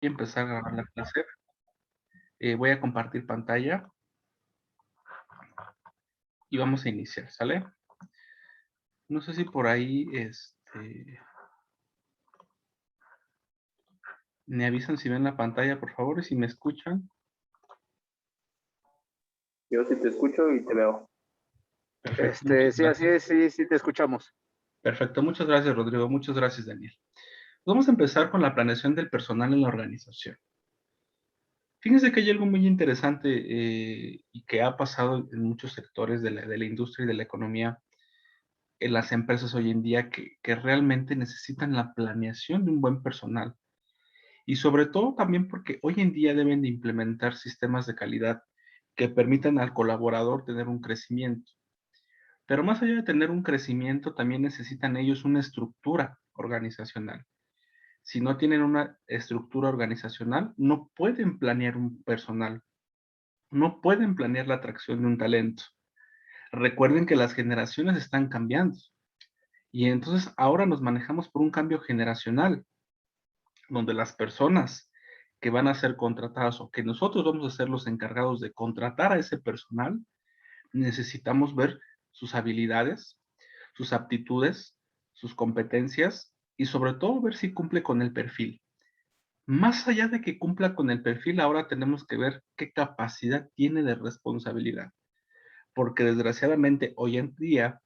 Y empezar a grabar la clase. Voy a compartir pantalla y vamos a iniciar, ¿sale? No sé si por ahí, me avisan si ven la pantalla, por favor, y si me escuchan. Yo sí te escucho y te veo. Perfecto, muchas Sí, así es, gracias. sí te escuchamos. Perfecto, muchas gracias, Rodrigo. Muchas gracias, Daniel. Vamos a empezar con la planeación del personal en la organización. Fíjense que hay algo muy interesante y que ha pasado en muchos sectores de la industria y de la economía en las empresas hoy en día que realmente necesitan la planeación de un buen personal. Y sobre todo también porque hoy en día deben de implementar sistemas de calidad que permitan al colaborador tener un crecimiento. Pero más allá de tener un crecimiento, también necesitan ellos una estructura organizacional. Si no tienen una estructura organizacional, no pueden planear un personal, no pueden planear la atracción de un talento. Recuerden que las generaciones están cambiando y entonces ahora nos manejamos por un cambio generacional, donde las personas que van a ser contratadas o que nosotros vamos a ser los encargados de contratar a ese personal, necesitamos ver sus habilidades, sus aptitudes, sus competencias y sobre todo ver si cumple con el perfil. Más allá de que cumpla con el perfil, ahora tenemos que ver qué capacidad tiene de responsabilidad, porque desgraciadamente hoy en día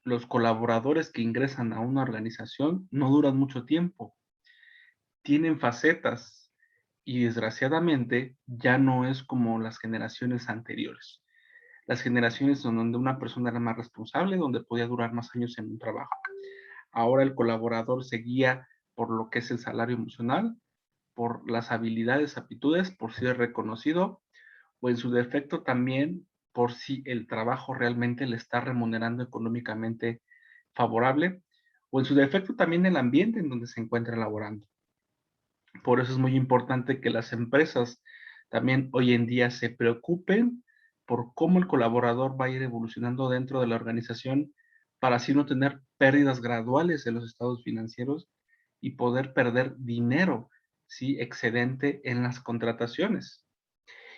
los colaboradores que ingresan a una organización no duran mucho tiempo, tienen facetas y desgraciadamente ya no es como las generaciones anteriores. Las generaciones en donde una persona era más responsable, donde podía durar más años en un trabajo. Ahora el colaborador se guía por lo que es el salario emocional, por las habilidades, aptitudes, por si es reconocido o en su defecto también por si el trabajo realmente le está remunerando económicamente favorable o en su defecto también el ambiente en donde se encuentra laborando. Por eso es muy importante que las empresas también hoy en día se preocupen por cómo el colaborador va a ir evolucionando dentro de la organización para así no tener pérdidas graduales en los estados financieros y poder perder dinero, ¿sí? Excedente en las contrataciones.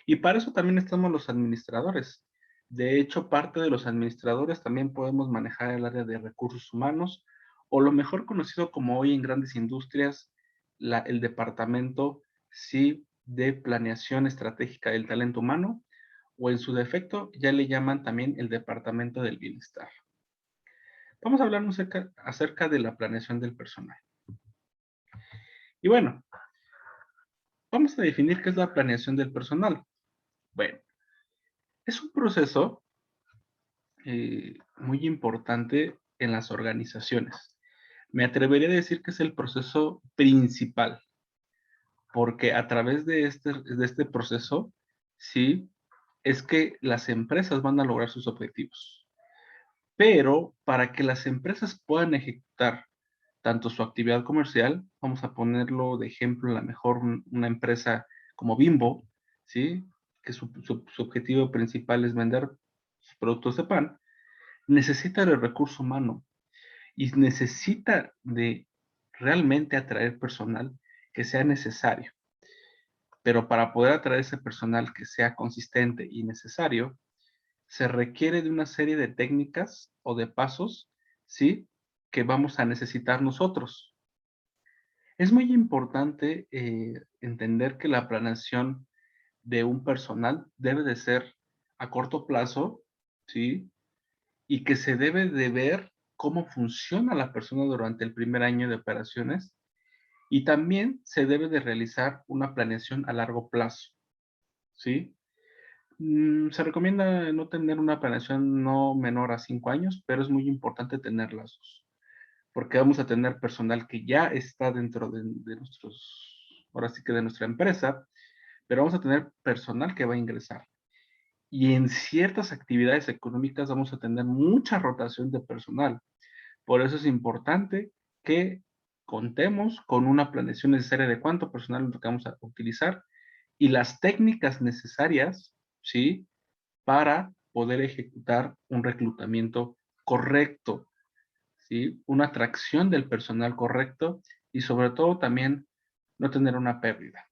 Y para eso también estamos los administradores. De hecho, parte de los administradores también podemos manejar el área de recursos humanos o lo mejor conocido como hoy en grandes industrias, el departamento sí de planeación estratégica del talento humano o en su defecto ya le llaman también el departamento del bienestar. Vamos a hablar acerca de la planeación del personal. Y bueno, vamos a definir qué es la planeación del personal. Bueno, es un proceso muy importante en las organizaciones. Me atrevería a decir que es el proceso principal, porque a través de este proceso, sí, es que las empresas van a lograr sus objetivos. Pero para que las empresas puedan ejecutar tanto su actividad comercial, vamos a ponerlo de ejemplo, a lo mejor una empresa como Bimbo, ¿sí? Que su objetivo principal es vender sus productos de pan, necesita del recurso humano y necesita de realmente atraer personal que sea necesario. Pero para poder atraer ese personal que sea consistente y necesario, se requiere de una serie de técnicas o de pasos, ¿sí? Que vamos a necesitar nosotros. Es muy importante entender que la planeación de un personal debe de ser a corto plazo, ¿sí? Y que se debe de ver cómo funciona la persona durante el primer año de operaciones y también se debe de realizar una planeación a largo plazo, ¿sí? Se recomienda no tener una planeación no menor a 5 años, pero es muy importante tener las dos, porque vamos a tener personal que ya está dentro de nuestros, ahora sí que de nuestra empresa, pero vamos a tener personal que va a ingresar. Y en ciertas actividades económicas vamos a tener mucha rotación de personal. Por eso es importante que contemos con una planeación necesaria de cuánto personal vamos a utilizar y las técnicas necesarias, ¿sí? Para poder ejecutar un reclutamiento correcto, ¿sí? Una atracción del personal correcto y sobre todo también no tener una pérdida.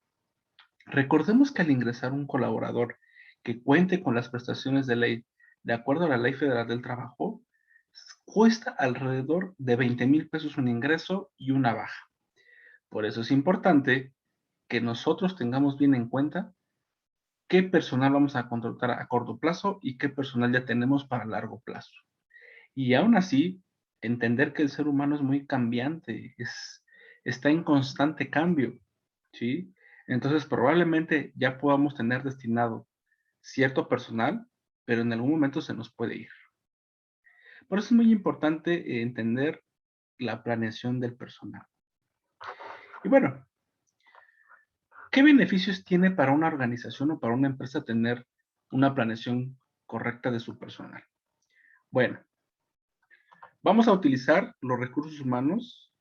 Recordemos que al ingresar un colaborador que cuente con las prestaciones de ley de acuerdo a la Ley Federal del Trabajo, cuesta alrededor de 20,000 pesos un ingreso y una baja. Por eso es importante que nosotros tengamos bien en cuenta qué personal vamos a contratar a corto plazo y qué personal ya tenemos para largo plazo. Y aún así, entender que el ser humano es muy cambiante, está en constante cambio, ¿sí? Entonces, probablemente ya podamos tener destinado cierto personal, pero en algún momento se nos puede ir. Por eso es muy importante entender la planeación del personal. Y bueno, ¿qué beneficios tiene para una organización o para una empresa tener una planeación correcta de su personal? Bueno, vamos a utilizar los recursos humanos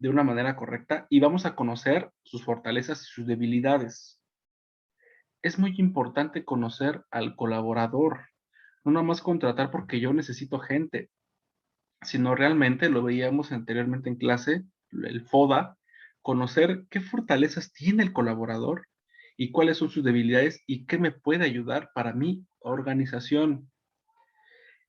de una manera correcta y vamos a conocer sus fortalezas y sus debilidades. Es muy importante conocer al colaborador, no nada más contratar porque yo necesito gente, sino realmente, lo veíamos anteriormente en clase, el FODA, conocer qué fortalezas tiene el colaborador y cuáles son sus debilidades y qué me puede ayudar para mi organización.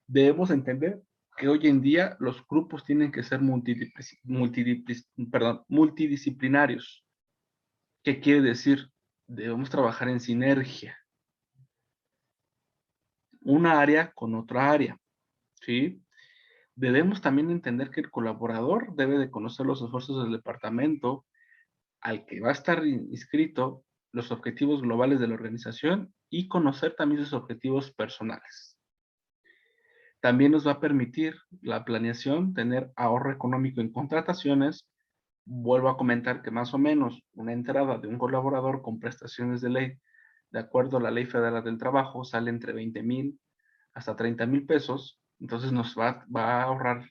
Debemos entender que hoy en día los grupos tienen que ser multidisciplinarios. ¿Qué quiere decir? Debemos trabajar en sinergia, una área con otra área, ¿sí? Debemos también entender que el colaborador debe de conocer los esfuerzos del departamento al que va a estar inscrito, los objetivos globales de la organización y conocer también sus objetivos personales. También nos va a permitir la planeación tener ahorro económico en contrataciones. Vuelvo a comentar que más o menos una entrada de un colaborador con prestaciones de ley, de acuerdo a la Ley Federal del Trabajo, sale entre 20,000 hasta 30,000 pesos. Entonces va a ahorrar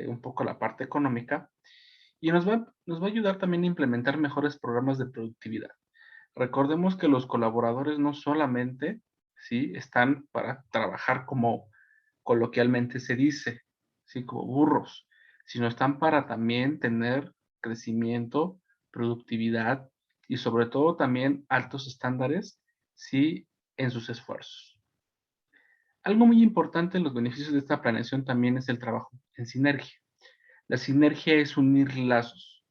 un poco la parte económica y nos va a ayudar también a implementar mejores programas de productividad. Recordemos que los colaboradores no solamente, ¿sí?, están para trabajar como coloquialmente se dice, ¿sí?, como burros, sino están para también tener crecimiento, productividad y sobre todo también altos estándares, ¿sí?, en sus esfuerzos. Algo muy importante en los beneficios de esta planeación también es el trabajo en sinergia. La sinergia es unir lazos,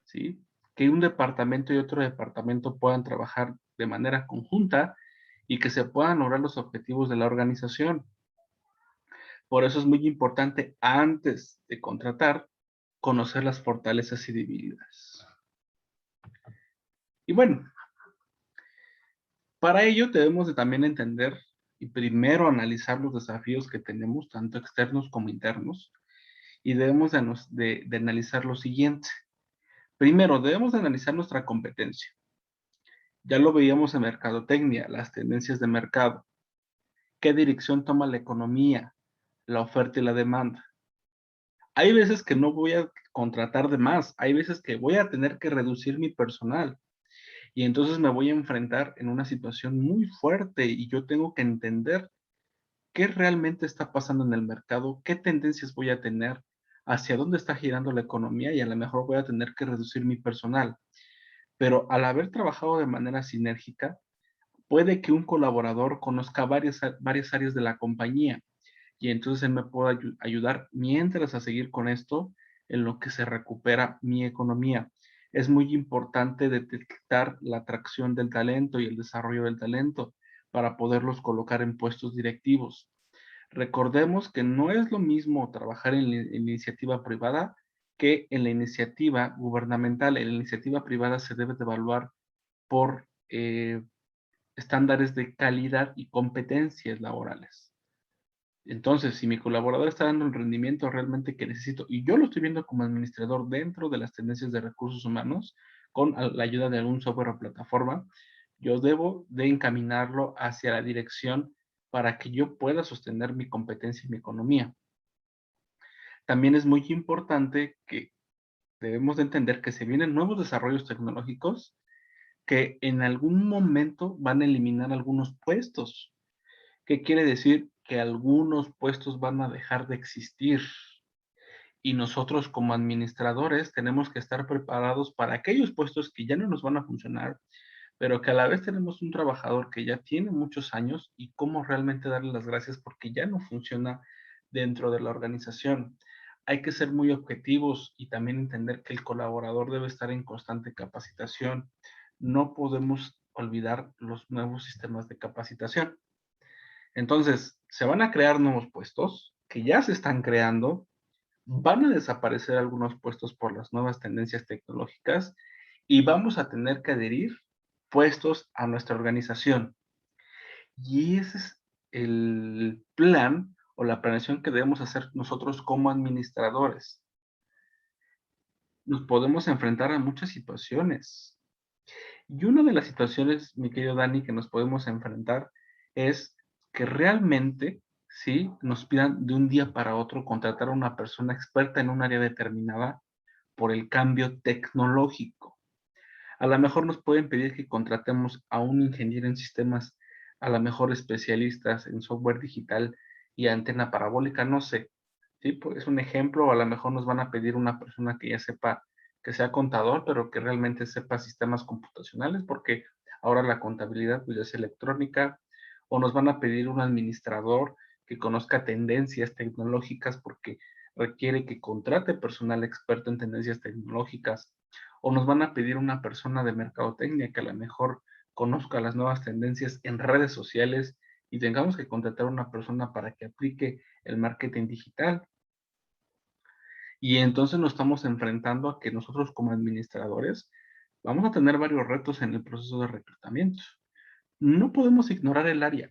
¿sí? Que un departamento y otro departamento puedan trabajar de manera conjunta y que se puedan lograr los objetivos de la organización. Por eso es muy importante, antes de contratar, conocer las fortalezas y debilidades. Y bueno, para ello debemos de también entender y primero analizar los desafíos que tenemos, tanto externos como internos, y debemos de analizar lo siguiente. Primero, debemos de analizar nuestra competencia. Ya lo veíamos en mercadotecnia, las tendencias de mercado. ¿Qué dirección toma la economía, la oferta y la demanda? Hay veces que no voy a contratar de más, hay veces que voy a tener que reducir mi personal y entonces me voy a enfrentar en una situación muy fuerte y yo tengo que entender qué realmente está pasando en el mercado, qué tendencias voy a tener, hacia dónde está girando la economía y a lo mejor voy a tener que reducir mi personal. Pero al haber trabajado de manera sinérgica, puede que un colaborador conozca varias áreas de la compañía y entonces él me pueda ayudar mientras a seguir con esto en lo que se recupera mi economía. Es muy importante detectar la atracción del talento y el desarrollo del talento para poderlos colocar en puestos directivos. Recordemos que no es lo mismo trabajar en la iniciativa privada que en la iniciativa gubernamental. En la iniciativa privada se debe de evaluar por estándares de calidad y competencias laborales. Entonces, si mi colaborador está dando el rendimiento realmente que necesito y yo lo estoy viendo como administrador dentro de las tendencias de recursos humanos, con la ayuda de algún software o plataforma, yo debo de encaminarlo hacia la dirección para que yo pueda sostener mi competencia y mi economía. También es muy importante que debemos de entender que se vienen nuevos desarrollos tecnológicos que en algún momento van a eliminar algunos puestos. ¿Qué quiere decir? Que algunos puestos van a dejar de existir Y nosotros como administradores tenemos que estar preparados para aquellos puestos que ya no nos van a funcionar, pero que a la vez tenemos un trabajador que ya tiene muchos años y cómo realmente darle las gracias porque ya no funciona dentro de la organización. Hay que ser muy objetivos y también entender que el colaborador debe estar en constante capacitación. No podemos olvidar los nuevos sistemas de capacitación. Entonces, se van a crear nuevos puestos que ya se están creando, van a desaparecer algunos puestos por las nuevas tendencias tecnológicas y vamos a tener que adherir puestos a nuestra organización. Y ese es el plan o la planeación que debemos hacer nosotros como administradores. Nos podemos enfrentar a muchas situaciones. Y una de las situaciones, mi querido Dani, que nos podemos enfrentar es que realmente, sí, nos pidan de un día para otro contratar a una persona experta en un área determinada por el cambio tecnológico. A lo mejor nos pueden pedir que contratemos a un ingeniero en sistemas, a lo mejor especialistas en software digital y antena parabólica, no sé. Sí, pues es un ejemplo, o a lo mejor nos van a pedir una persona que ya sepa, que sea contador, pero que realmente sepa sistemas computacionales, porque ahora la contabilidad pues ya es electrónica, o nos van a pedir un administrador que conozca tendencias tecnológicas porque requiere que contrate personal experto en tendencias tecnológicas, o nos van a pedir una persona de mercadotecnia que a lo mejor conozca las nuevas tendencias en redes sociales y tengamos que contratar a una persona para que aplique el marketing digital. Y entonces nos estamos enfrentando a que nosotros como administradores vamos a tener varios retos en el proceso de reclutamiento. No podemos ignorar el área,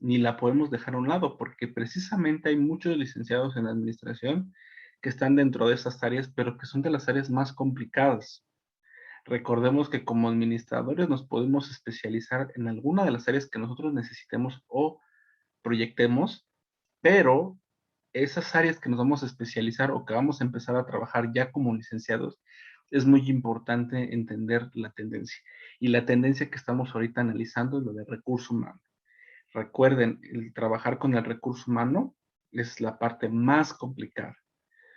ni la podemos dejar a un lado, porque precisamente hay muchos licenciados en administración que están dentro de esas áreas, pero que son de las áreas más complicadas. Recordemos que como administradores nos podemos especializar en alguna de las áreas que nosotros necesitemos o proyectemos, pero esas áreas que nos vamos a especializar o que vamos a empezar a trabajar ya como licenciados, es muy importante entender la tendencia. Y la tendencia que estamos ahorita analizando es lo de recurso humano. Recuerden, el trabajar con el recurso humano es la parte más complicada.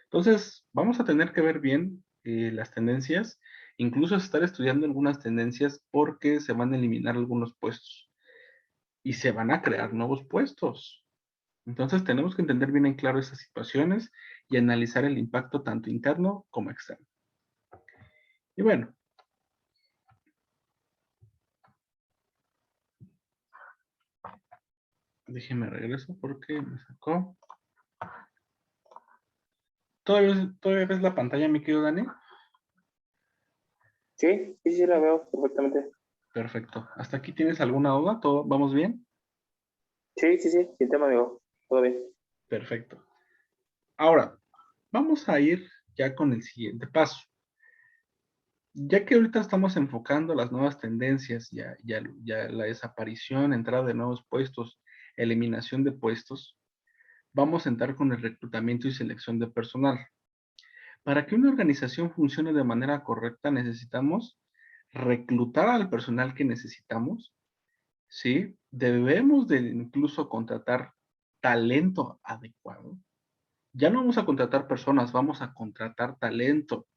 Entonces, vamos a tener que ver bien las tendencias, incluso estar estudiando algunas tendencias porque se van a eliminar algunos puestos y se van a crear nuevos puestos. Entonces, tenemos que entender bien en claro esas situaciones y analizar el impacto tanto interno como externo. Y bueno, déjeme regreso porque me sacó. ¿Todavía ves la pantalla, mi querido Dani? Sí, sí, sí, la veo perfectamente. Perfecto. ¿Hasta aquí tienes alguna duda? ¿Todo vamos bien? Sí, sí, sí, sin tema, amigo. Todo bien. Perfecto. Ahora, vamos a ir ya con el siguiente paso. Ya que ahorita estamos enfocando las nuevas tendencias, ya la desaparición, entrada de nuevos puestos, eliminación de puestos, vamos a entrar con el reclutamiento y selección de personal. Para que una organización funcione de manera correcta, necesitamos reclutar al personal que necesitamos, ¿sí? Debemos de incluso contratar talento adecuado. Ya no vamos a contratar personas, vamos a contratar talento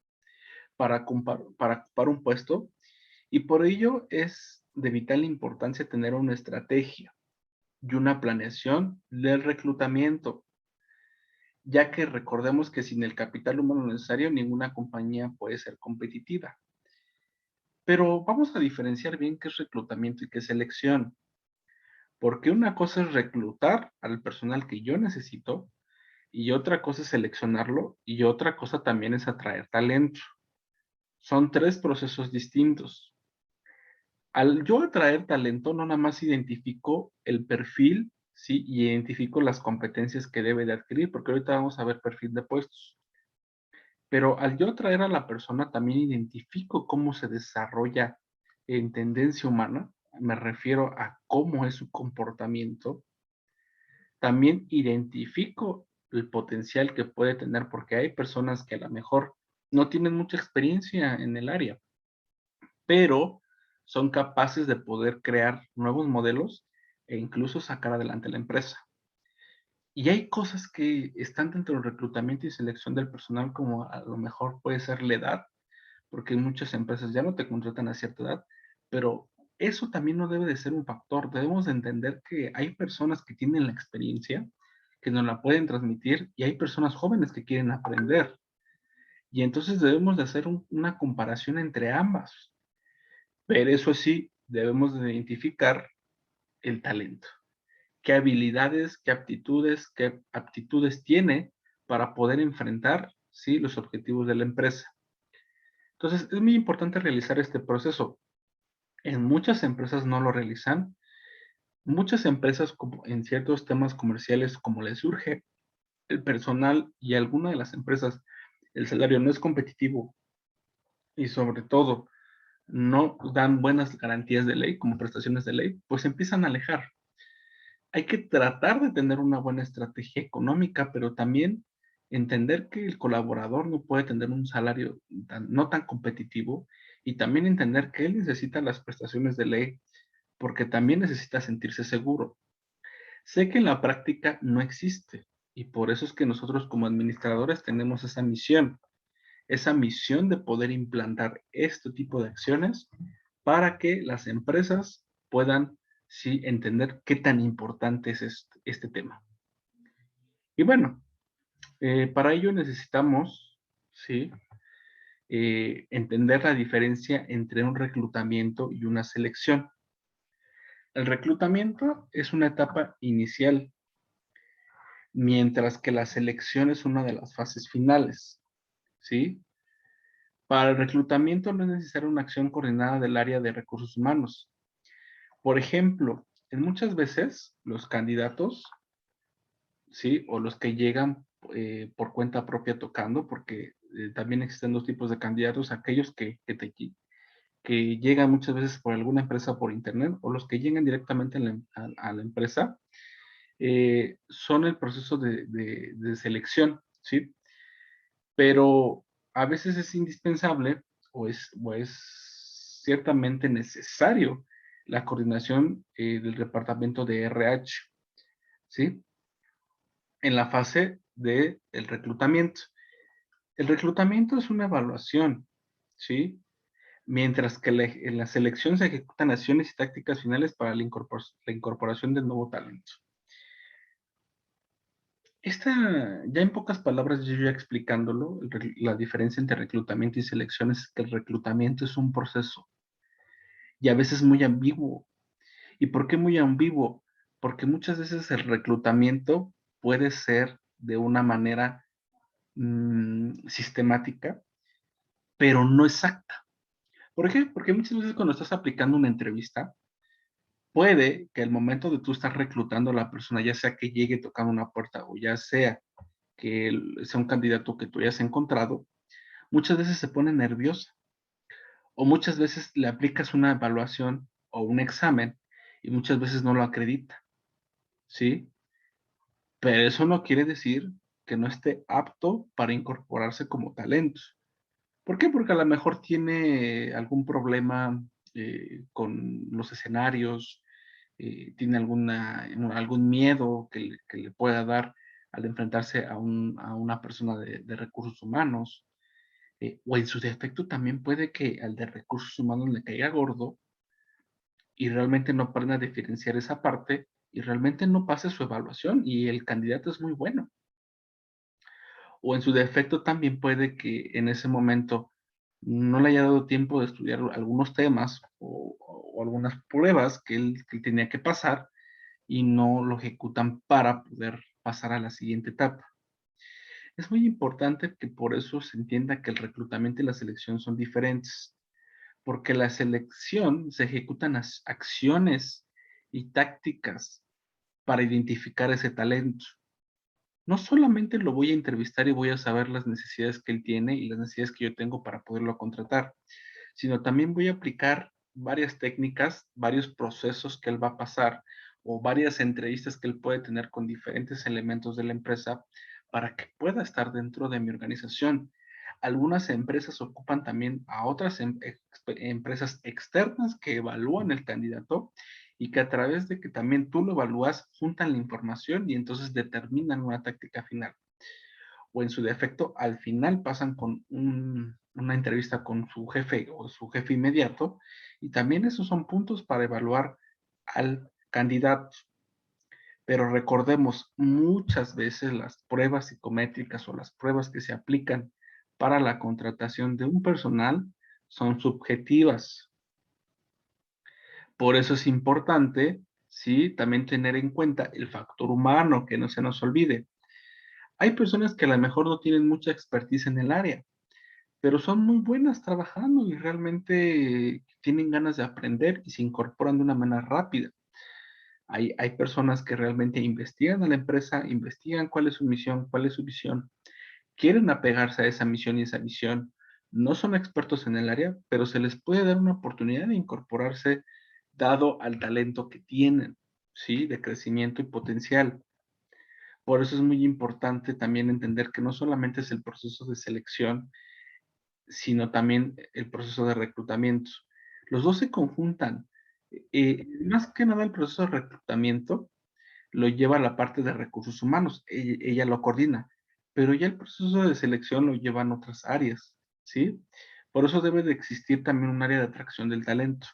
para ocupar un puesto. Y por ello es de vital importancia tener una estrategia y una planeación del reclutamiento, ya que recordemos que sin el capital humano necesario ninguna compañía puede ser competitiva. Pero vamos a diferenciar bien qué es reclutamiento y qué es selección, porque una cosa es reclutar al personal que yo necesito y otra cosa es seleccionarlo y otra cosa también es atraer talento. Son tres procesos distintos. Al yo atraer talento, no nada más identifico el perfil, ¿sí? Y identifico las competencias que debe de adquirir, porque ahorita vamos a ver perfil de puestos. Pero al yo atraer a la persona, también identifico cómo se desarrolla en tendencia humana, me refiero a cómo es su comportamiento. También identifico el potencial que puede tener, porque hay personas que a lo mejor no tienen mucha experiencia en el área, pero son capaces de poder crear nuevos modelos e incluso sacar adelante la empresa. Y hay cosas que están dentro del reclutamiento y selección del personal, como a lo mejor puede ser la edad, porque muchas empresas ya no te contratan a cierta edad, pero eso también no debe de ser un factor. Debemos de entender que hay personas que tienen la experiencia, que nos la pueden transmitir, y hay personas jóvenes que quieren aprender. Y entonces debemos de hacer una comparación entre ambas. Pero eso sí, debemos de identificar el talento. ¿Qué habilidades, qué aptitudes tiene para poder enfrentar, sí, los objetivos de la empresa? Entonces, es muy importante realizar este proceso. En muchas empresas no lo realizan. Muchas empresas, como en ciertos temas comerciales, como les surge el personal y alguna de las empresas, el salario no es competitivo y sobre todo no dan buenas garantías de ley, como prestaciones de ley, pues empiezan a alejar. Hay que tratar de tener una buena estrategia económica, pero también entender que el colaborador no puede tener un salario no tan competitivo y también entender que él necesita las prestaciones de ley porque también necesita sentirse seguro. Sé que en la práctica no existe y por eso es que nosotros como administradores tenemos esa misión de poder implantar este tipo de acciones para que las empresas puedan sí entender qué tan importante es este tema. Y bueno, para ello necesitamos sí, entender la diferencia entre un reclutamiento y una selección. El reclutamiento es una etapa inicial, mientras que la selección es una de las fases finales, ¿sí? Para el reclutamiento no es necesaria una acción coordinada del área de recursos humanos. Por ejemplo, en muchas veces los candidatos, ¿sí? O los que llegan por cuenta propia tocando, porque también existen dos tipos de candidatos, aquellos que llegan muchas veces por alguna empresa por internet o los que llegan directamente a la empresa, son el proceso de selección, ¿sí? Pero a veces es indispensable o es ciertamente necesario la coordinación del departamento de RH, ¿sí? En la fase del reclutamiento. El reclutamiento es una evaluación, ¿sí? Mientras que en la selección se ejecutan acciones y tácticas finales para la incorporación del nuevo talento. Ya en pocas palabras, yo ya explicándolo, la diferencia entre reclutamiento y selección es que el reclutamiento es un proceso y a veces muy ambiguo. ¿Y por qué muy ambiguo? Porque muchas veces el reclutamiento puede ser de una manera sistemática, pero no exacta. ¿Por qué? Porque muchas veces cuando estás aplicando una entrevista, puede que al momento de tú estar reclutando a la persona, ya sea que llegue tocando una puerta o ya sea que sea un candidato que tú hayas encontrado, muchas veces se pone nerviosa o muchas veces le aplicas una evaluación o un examen y muchas veces no lo acredita, ¿sí? Pero eso no quiere decir que no esté apto para incorporarse como talento. ¿Por qué? Porque a lo mejor tiene algún problema con los escenarios, tiene algún miedo que le pueda dar al enfrentarse a una persona de recursos humanos, o en su defecto también puede que al de recursos humanos le caiga gordo y realmente no aprenda a diferenciar esa parte y realmente no pase su evaluación y el candidato es muy bueno. O en su defecto también puede que en ese momento no le haya dado tiempo de estudiar algunos temas o algunas pruebas que él tenía que pasar y no lo ejecutan para poder pasar a la siguiente etapa. Es muy importante que por eso se entienda que el reclutamiento y la selección son diferentes, porque la selección se ejecutan acciones y tácticas para identificar ese talento. No solamente lo voy a entrevistar y voy a saber las necesidades que él tiene y las necesidades que yo tengo para poderlo contratar, sino también voy a aplicar varias técnicas, varios procesos que él va a pasar o varias entrevistas que él puede tener con diferentes elementos de la empresa para que pueda estar dentro de mi organización. Algunas empresas ocupan también a otras empresas externas que evalúan el candidato y que a través de que también tú lo evalúas, juntan la información y entonces determinan una táctica final. O en su defecto, al final pasan con una entrevista con su jefe o su jefe inmediato, y también esos son puntos para evaluar al candidato. Pero recordemos, muchas veces las pruebas psicométricas o las pruebas que se aplican para la contratación de un personal son subjetivas. Por eso es importante, sí, también tener en cuenta el factor humano, que no se nos olvide. Hay personas que a lo mejor no tienen mucha expertise en el área, pero son muy buenas trabajando y realmente tienen ganas de aprender y se incorporan de una manera rápida. Hay personas que realmente investigan a la empresa, investigan cuál es su misión, cuál es su visión, quieren apegarse a esa misión y esa visión. No son expertos en el área, pero se les puede dar una oportunidad de incorporarse dado al talento que tienen, ¿sí? De crecimiento y potencial. Por eso es muy importante también entender que no solamente es el proceso de selección, sino también el proceso de reclutamiento. Los dos se conjuntan. Más que nada el proceso de reclutamiento lo lleva a la parte de recursos humanos, ella lo coordina, pero ya el proceso de selección lo llevan otras áreas, ¿sí? Por eso debe de existir también un área de atracción del talento.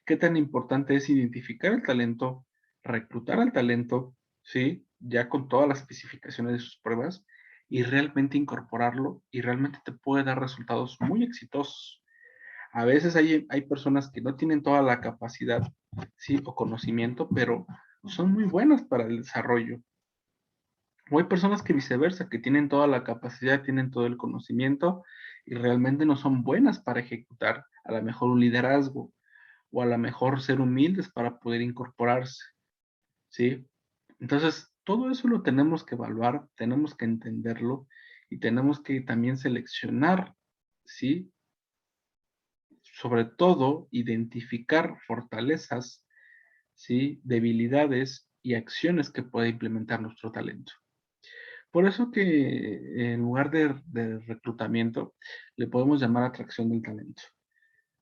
¿Qué tan importante es identificar el talento, reclutar al talento, ¿sí? Ya con todas las especificaciones de sus pruebas y realmente incorporarlo y realmente te puede dar resultados muy exitosos. A veces hay personas que no tienen toda la capacidad, sí, o conocimiento, pero son muy buenas para el desarrollo. O hay personas que viceversa, que tienen toda la capacidad, tienen todo el conocimiento y realmente no son buenas para ejecutar a lo mejor un liderazgo o a lo mejor ser humildes para poder incorporarse, ¿sí? Entonces, todo eso lo tenemos que evaluar, tenemos que entenderlo y tenemos que también seleccionar, ¿sí? Sobre todo, identificar fortalezas, ¿sí? Debilidades y acciones que puede implementar nuestro talento. Por eso que en lugar de reclutamiento, le podemos llamar atracción del talento.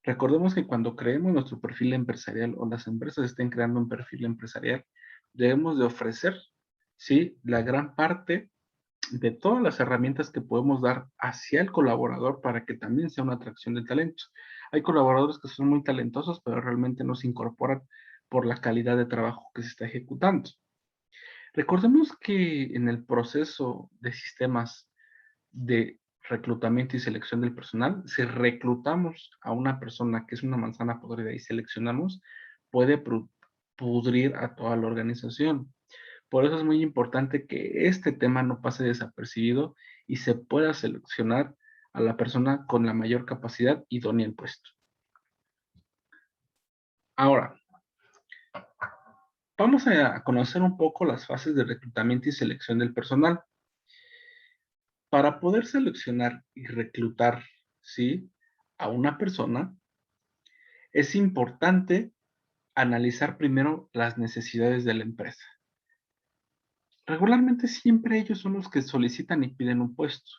Recordemos que cuando creemos nuestro perfil empresarial o las empresas estén creando un perfil empresarial, debemos de ofrecer, ¿sí? La gran parte de todas las herramientas que podemos dar hacia el colaborador para que también sea una atracción de talento. Hay colaboradores que son muy talentosos, pero realmente no se incorporan por la calidad de trabajo que se está ejecutando. Recordemos que en el proceso de sistemas de reclutamiento y selección del personal, si reclutamos a una persona que es una manzana podrida y seleccionamos, puede pudrir a toda la organización. Por eso es muy importante que este tema no pase desapercibido y se pueda seleccionar a la persona con la mayor capacidad idónea al puesto. Ahora, vamos a conocer un poco las fases de reclutamiento y selección del personal. Para poder seleccionar y reclutar, ¿sí? A una persona, es importante analizar primero las necesidades de la empresa. Regularmente siempre ellos son los que solicitan y piden un puesto.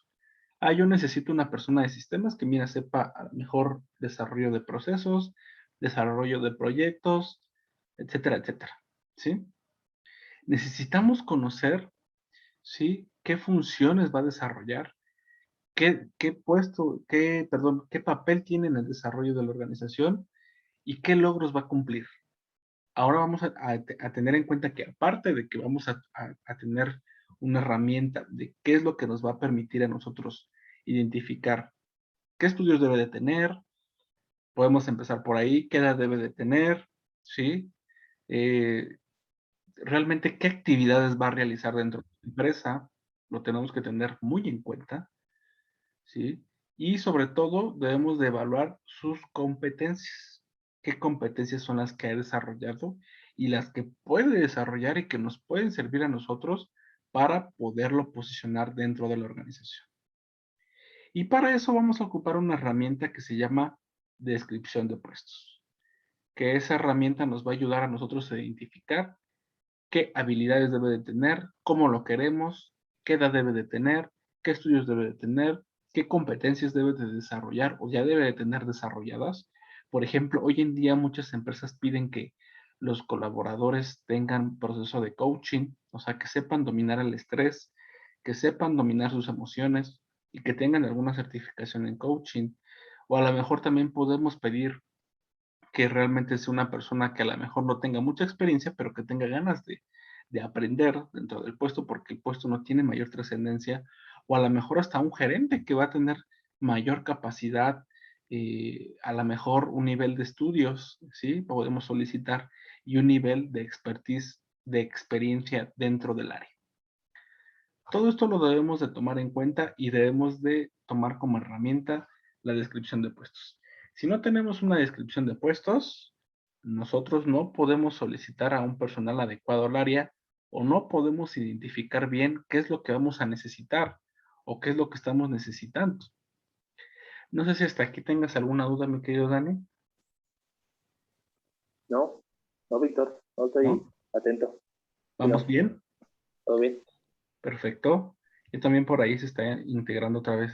Yo necesito una persona de sistemas que, mira, sepa a lo mejor desarrollo de procesos, desarrollo de proyectos, etcétera, etcétera, ¿sí? Necesitamos conocer, ¿sí? ¿Qué funciones va a desarrollar? ¿Qué puesto, perdón, qué papel tiene en el desarrollo de la organización y qué logros va a cumplir? Ahora vamos a tener en cuenta que aparte de que vamos a tener una herramienta de qué es lo que nos va a permitir a nosotros identificar qué estudios debe de tener, podemos empezar por ahí, qué edad debe de tener, ¿sí? Eh, realmente qué actividades va a realizar dentro de la empresa, lo tenemos que tener muy en cuenta, ¿sí? Y sobre todo debemos de evaluar sus competencias. ¿Qué competencias son las que ha desarrollado y las que puede desarrollar y que nos pueden servir a nosotros para poderlo posicionar dentro de la organización? Y para eso vamos a ocupar una herramienta que se llama descripción de puestos, que esa herramienta nos va a ayudar a nosotros a identificar qué habilidades debe de tener, cómo lo queremos, qué edad debe de tener, qué estudios debe de tener, qué competencias debe de desarrollar o ya debe de tener desarrolladas. Por ejemplo, hoy en día muchas empresas piden que los colaboradores tengan proceso de coaching, o sea, que sepan dominar el estrés, que sepan dominar sus emociones y que tengan alguna certificación en coaching. O a lo mejor también podemos pedir que realmente sea una persona que a lo mejor no tenga mucha experiencia, pero que tenga ganas de aprender dentro del puesto, porque el puesto no tiene mayor trascendencia, o a lo mejor hasta un gerente que va a tener mayor capacidad, a lo mejor un nivel de estudios, ¿sí? Podemos solicitar y un nivel de expertise, de experiencia dentro del área. Todo esto lo debemos de tomar en cuenta y debemos de tomar como herramienta la descripción de puestos. Si no tenemos una descripción de puestos, nosotros no podemos solicitar a un personal adecuado al área o no podemos identificar bien qué es lo que vamos a necesitar o qué es lo que estamos necesitando. No sé si hasta aquí tengas alguna duda, mi querido Dani, No, no, Víctor, no estoy ¿no? atento. Sí, ¿Vamos no, bien? todo bien. Perfecto. Y también por ahí se está integrando otra vez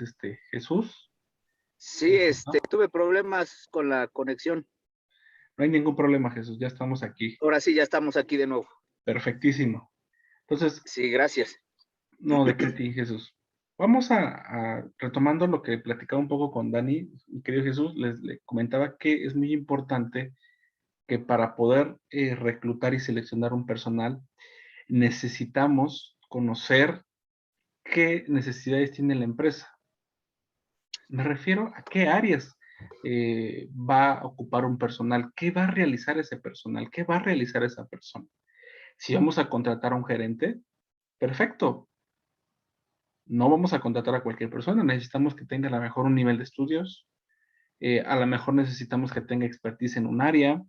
Jesús. Sí, Perfecto. tuve problemas con la conexión. No hay ningún problema, Jesús, ya estamos aquí. Ahora sí, ya estamos aquí de nuevo. Perfectísimo. Entonces, Sí, gracias. no, de qué a ti, Jesús. Vamos retomando lo que platicaba un poco con Dani, mi querido Jesús, le comentaba que es muy importante que para poder reclutar y seleccionar un personal, necesitamos conocer qué necesidades tiene la empresa. Me refiero a qué áreas va a ocupar un personal, qué va a realizar ese personal, qué va a realizar esa persona. Si vamos a contratar a un gerente, perfecto. No vamos a contratar a cualquier persona, necesitamos que tenga a lo mejor un nivel de estudios, a lo mejor necesitamos que tenga expertise en un área,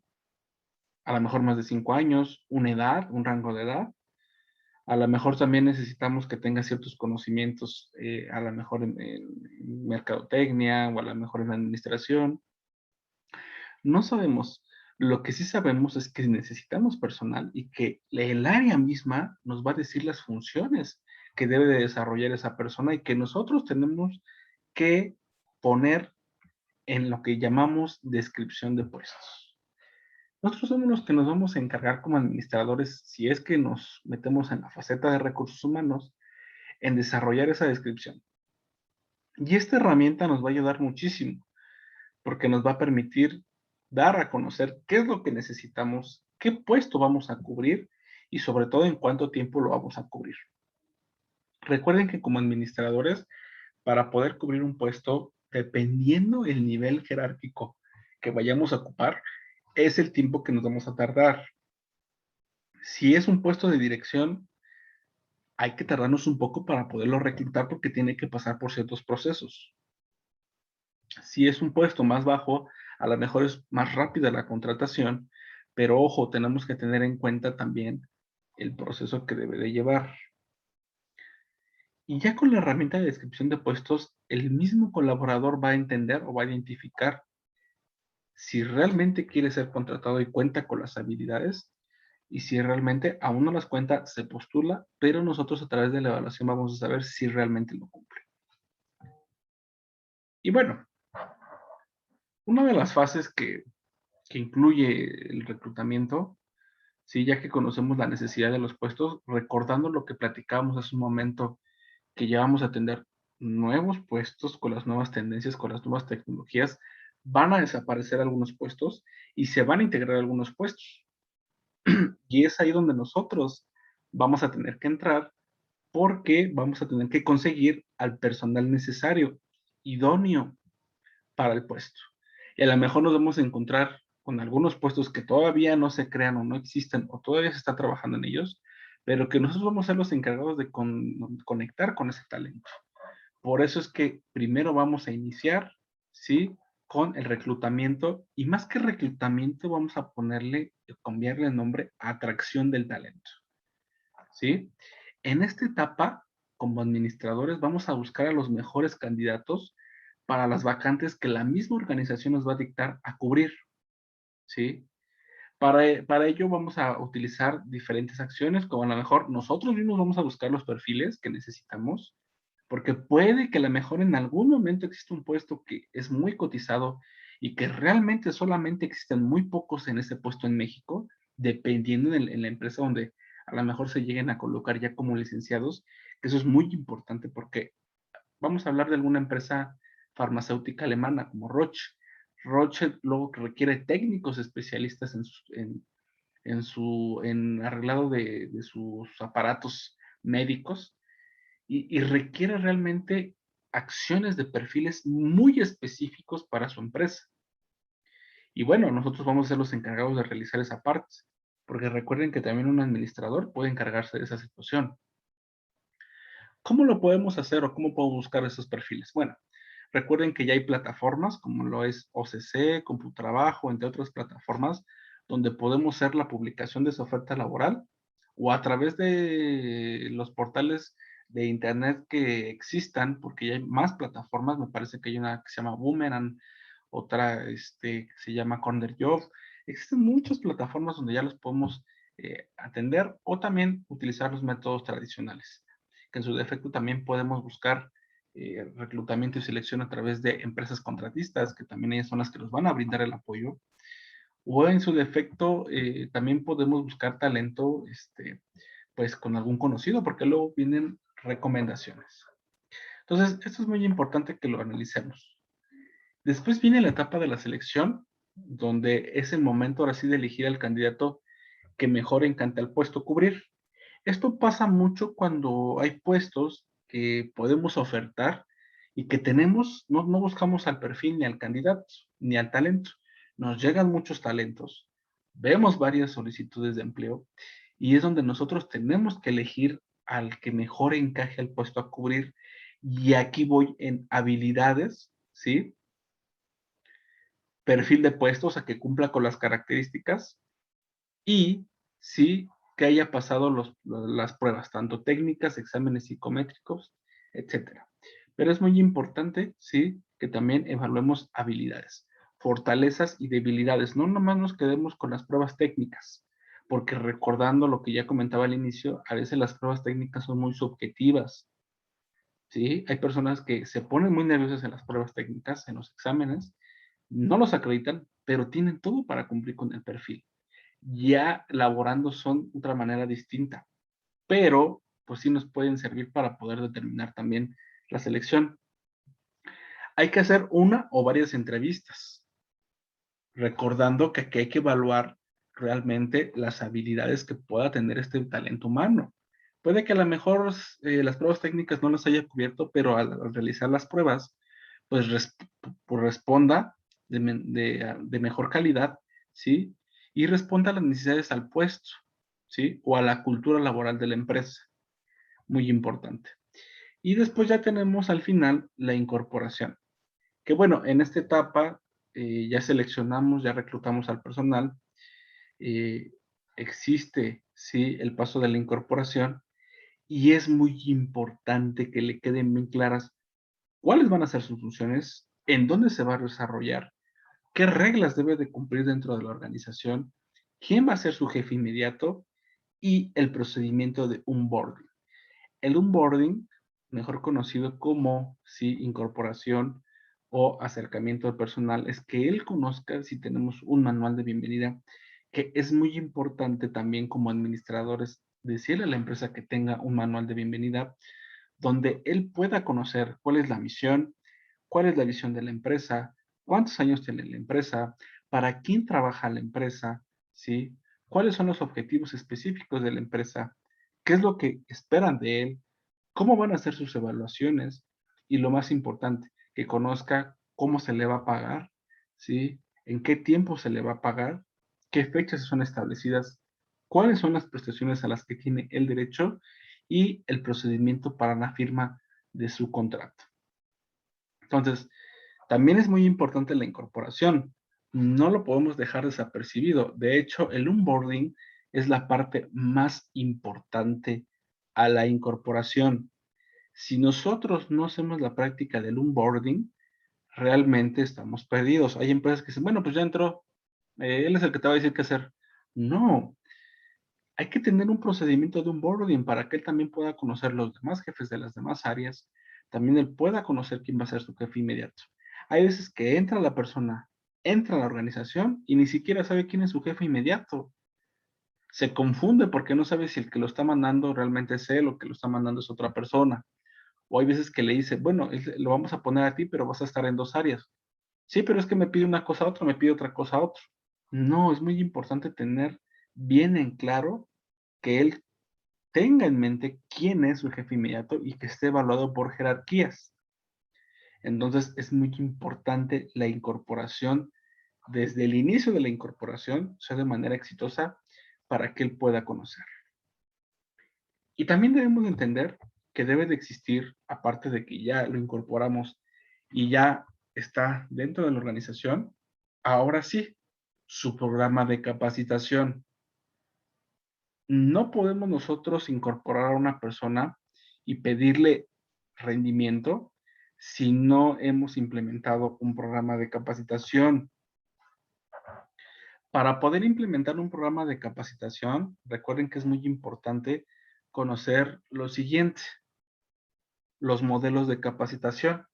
a lo mejor más de 5 años, una edad, un rango de edad. A lo mejor también necesitamos que tenga ciertos conocimientos, a lo mejor en mercadotecnia o a lo mejor en administración. No sabemos. Lo que sí sabemos es que necesitamos personal y que el área misma nos va a decir las funciones que debe de desarrollar esa persona y que nosotros tenemos que poner en lo que llamamos descripción de puestos. Nosotros somos los que nos vamos a encargar como administradores, si es que nos metemos en la faceta de recursos humanos, en desarrollar esa descripción. Y esta herramienta nos va a ayudar muchísimo, porque nos va a permitir dar a conocer qué es lo que necesitamos, qué puesto vamos a cubrir y sobre todo en cuánto tiempo lo vamos a cubrir. Recuerden que como administradores, para poder cubrir un puesto, dependiendo el nivel jerárquico que vayamos a ocupar, es el tiempo que nos vamos a tardar. Si es un puesto de dirección, hay que tardarnos un poco para poderlo reclutar porque tiene que pasar por ciertos procesos. Si es un puesto más bajo, a lo mejor es más rápida la contratación, pero ojo, tenemos que tener en cuenta también el proceso que debe de llevar. Y ya con la herramienta de descripción de puestos, el mismo colaborador va a entender o va a identificar si realmente quiere ser contratado y cuenta con las habilidades y si realmente aún no las cuenta, se postula, pero nosotros a través de la evaluación vamos a saber si realmente lo cumple. Y bueno, una de las fases que incluye el reclutamiento, sí, ya que conocemos la necesidad de los puestos, recordando lo que platicábamos hace un momento, que ya vamos a tener nuevos puestos con las nuevas tendencias, con las nuevas tecnologías, van a desaparecer algunos puestos y se van a integrar algunos puestos. Y es ahí donde nosotros vamos a tener que entrar porque vamos a tener que conseguir al personal necesario, idóneo para el puesto. Y a lo mejor nos vamos a encontrar con algunos puestos que todavía no se crean o no existen o todavía se está trabajando en ellos, pero que nosotros vamos a ser los encargados de conectar con ese talento. Por eso es que primero vamos a iniciar, ¿sí? Con el reclutamiento y más que reclutamiento vamos a cambiarle el nombre atracción del talento, ¿sí? En esta etapa, como administradores, vamos a buscar a los mejores candidatos para las vacantes que la misma organización nos va a dictar a cubrir, ¿sí? Para ello vamos a utilizar diferentes acciones, como a lo mejor nosotros mismos vamos a buscar los perfiles que necesitamos, porque puede que a lo mejor en algún momento exista un puesto que es muy cotizado y que realmente solamente existen muy pocos en ese puesto en México, dependiendo en la empresa donde a lo mejor se lleguen a colocar ya como licenciados, que eso es muy importante porque vamos a hablar de alguna empresa farmacéutica alemana como Roche. Roche luego requiere técnicos especialistas en arreglado de sus aparatos médicos y requiere realmente acciones de perfiles muy específicos para su empresa. Y bueno, nosotros vamos a ser los encargados de realizar esa parte, porque recuerden que también un administrador puede encargarse de esa situación. ¿Cómo lo podemos hacer o cómo puedo buscar esos perfiles? Bueno, recuerden que ya hay plataformas como lo es OCC, Computrabajo, entre otras plataformas, donde podemos hacer la publicación de esa oferta laboral o a través de los portales de internet que existan, porque ya hay más plataformas, me parece que hay una que se llama Boomerang, otra que se llama Corner Job. Existen muchas plataformas donde ya los podemos atender o también utilizar los métodos tradicionales, que en su defecto también podemos buscar reclutamiento y selección a través de empresas contratistas, que también ellas son las que nos van a brindar el apoyo, o en su defecto también podemos buscar talento pues con algún conocido, porque luego vienen recomendaciones. Entonces, esto es muy importante que lo analicemos. Después viene la etapa de la selección, donde es el momento ahora sí de elegir al candidato que mejor encanta el puesto cubrir. Esto pasa mucho cuando hay puestos que podemos ofertar y que tenemos, no buscamos al perfil ni al candidato ni al talento. Nos llegan muchos talentos, vemos varias solicitudes de empleo y es donde nosotros tenemos que elegir al que mejor encaje al puesto a cubrir. Y aquí voy en habilidades, ¿sí? Perfil de puestos a que cumpla con las características y sí que haya pasado las pruebas, tanto técnicas, exámenes psicométricos, etcétera. Pero es muy importante, sí, que también evaluemos habilidades, fortalezas y debilidades. No nomás nos quedemos con las pruebas técnicas, porque recordando lo que ya comentaba al inicio, a veces las pruebas técnicas son muy subjetivas, ¿sí? Hay personas que se ponen muy nerviosas en las pruebas técnicas, en los exámenes, no los acreditan, pero tienen todo para cumplir con el perfil. Ya laborando son otra manera distinta, pero pues sí nos pueden servir para poder determinar también la selección. Hay que hacer una o varias entrevistas, recordando que aquí hay que evaluar realmente las habilidades que pueda tener este talento humano. Puede que a lo mejor las pruebas técnicas no las haya cubierto, pero al realizar las pruebas, pues, pues responda de mejor calidad, ¿sí? Y responda a las necesidades al puesto, ¿sí? O a la cultura laboral de la empresa. Muy importante. Y después ya tenemos al final la incorporación. Que bueno, en esta etapa ya seleccionamos, ya reclutamos al personal, eh, existe, sí, el paso de la incorporación y es muy importante que le queden bien claras cuáles van a ser sus funciones, en dónde se va a desarrollar, qué reglas debe de cumplir dentro de la organización, quién va a ser su jefe inmediato y el procedimiento de onboarding. El onboarding, mejor conocido como sí, incorporación o acercamiento al personal, es que él conozca si tenemos un manual de bienvenida, que es muy importante también como administradores decirle a la empresa que tenga un manual de bienvenida donde él pueda conocer cuál es la misión, cuál es la visión de la empresa, cuántos años tiene la empresa, para quién trabaja la empresa, ¿sí? ¿Cuáles son los objetivos específicos de la empresa? ¿Qué es lo que esperan de él? ¿Cómo van a ser sus evaluaciones? Y lo más importante, que conozca cómo se le va a pagar, ¿sí? ¿En qué tiempo se le va a pagar? ¿Qué fechas son establecidas? ¿Cuáles son las prestaciones a las que tiene el derecho? Y el procedimiento para la firma de su contrato. Entonces, también es muy importante la incorporación. No lo podemos dejar desapercibido. De hecho, el onboarding es la parte más importante a la incorporación. Si nosotros no hacemos la práctica del onboarding, realmente estamos perdidos. Hay empresas que dicen, bueno, pues ya entró, él es el que te va a decir qué hacer. No, hay que tener un procedimiento de onboarding para que él también pueda conocer los demás jefes de las demás áreas, también él pueda conocer quién va a ser su jefe inmediato. Hay veces que entra la persona, entra a la organización y ni siquiera sabe quién es su jefe inmediato. Se confunde porque no sabe si el que lo está mandando realmente es él o que lo está mandando es otra persona. O hay veces que le dice, bueno, lo vamos a poner a ti, pero vas a estar en 2 áreas. Sí, pero es que me pide una cosa a otro, me pide otra cosa a otro. No, es muy importante tener bien en claro que él tenga en mente quién es su jefe inmediato y que esté evaluado por jerarquías. Entonces, es muy importante la incorporación, desde el inicio de la incorporación, sea de manera exitosa para que él pueda conocer. Y también debemos de entender que debe de existir, aparte de que ya lo incorporamos y ya está dentro de la organización, ahora sí, su programa de capacitación. No podemos nosotros incorporar a una persona y pedirle rendimiento si no hemos implementado un programa de capacitación. Para poder implementar un programa de capacitación, recuerden que es muy importante conocer lo siguiente: los modelos de capacitación.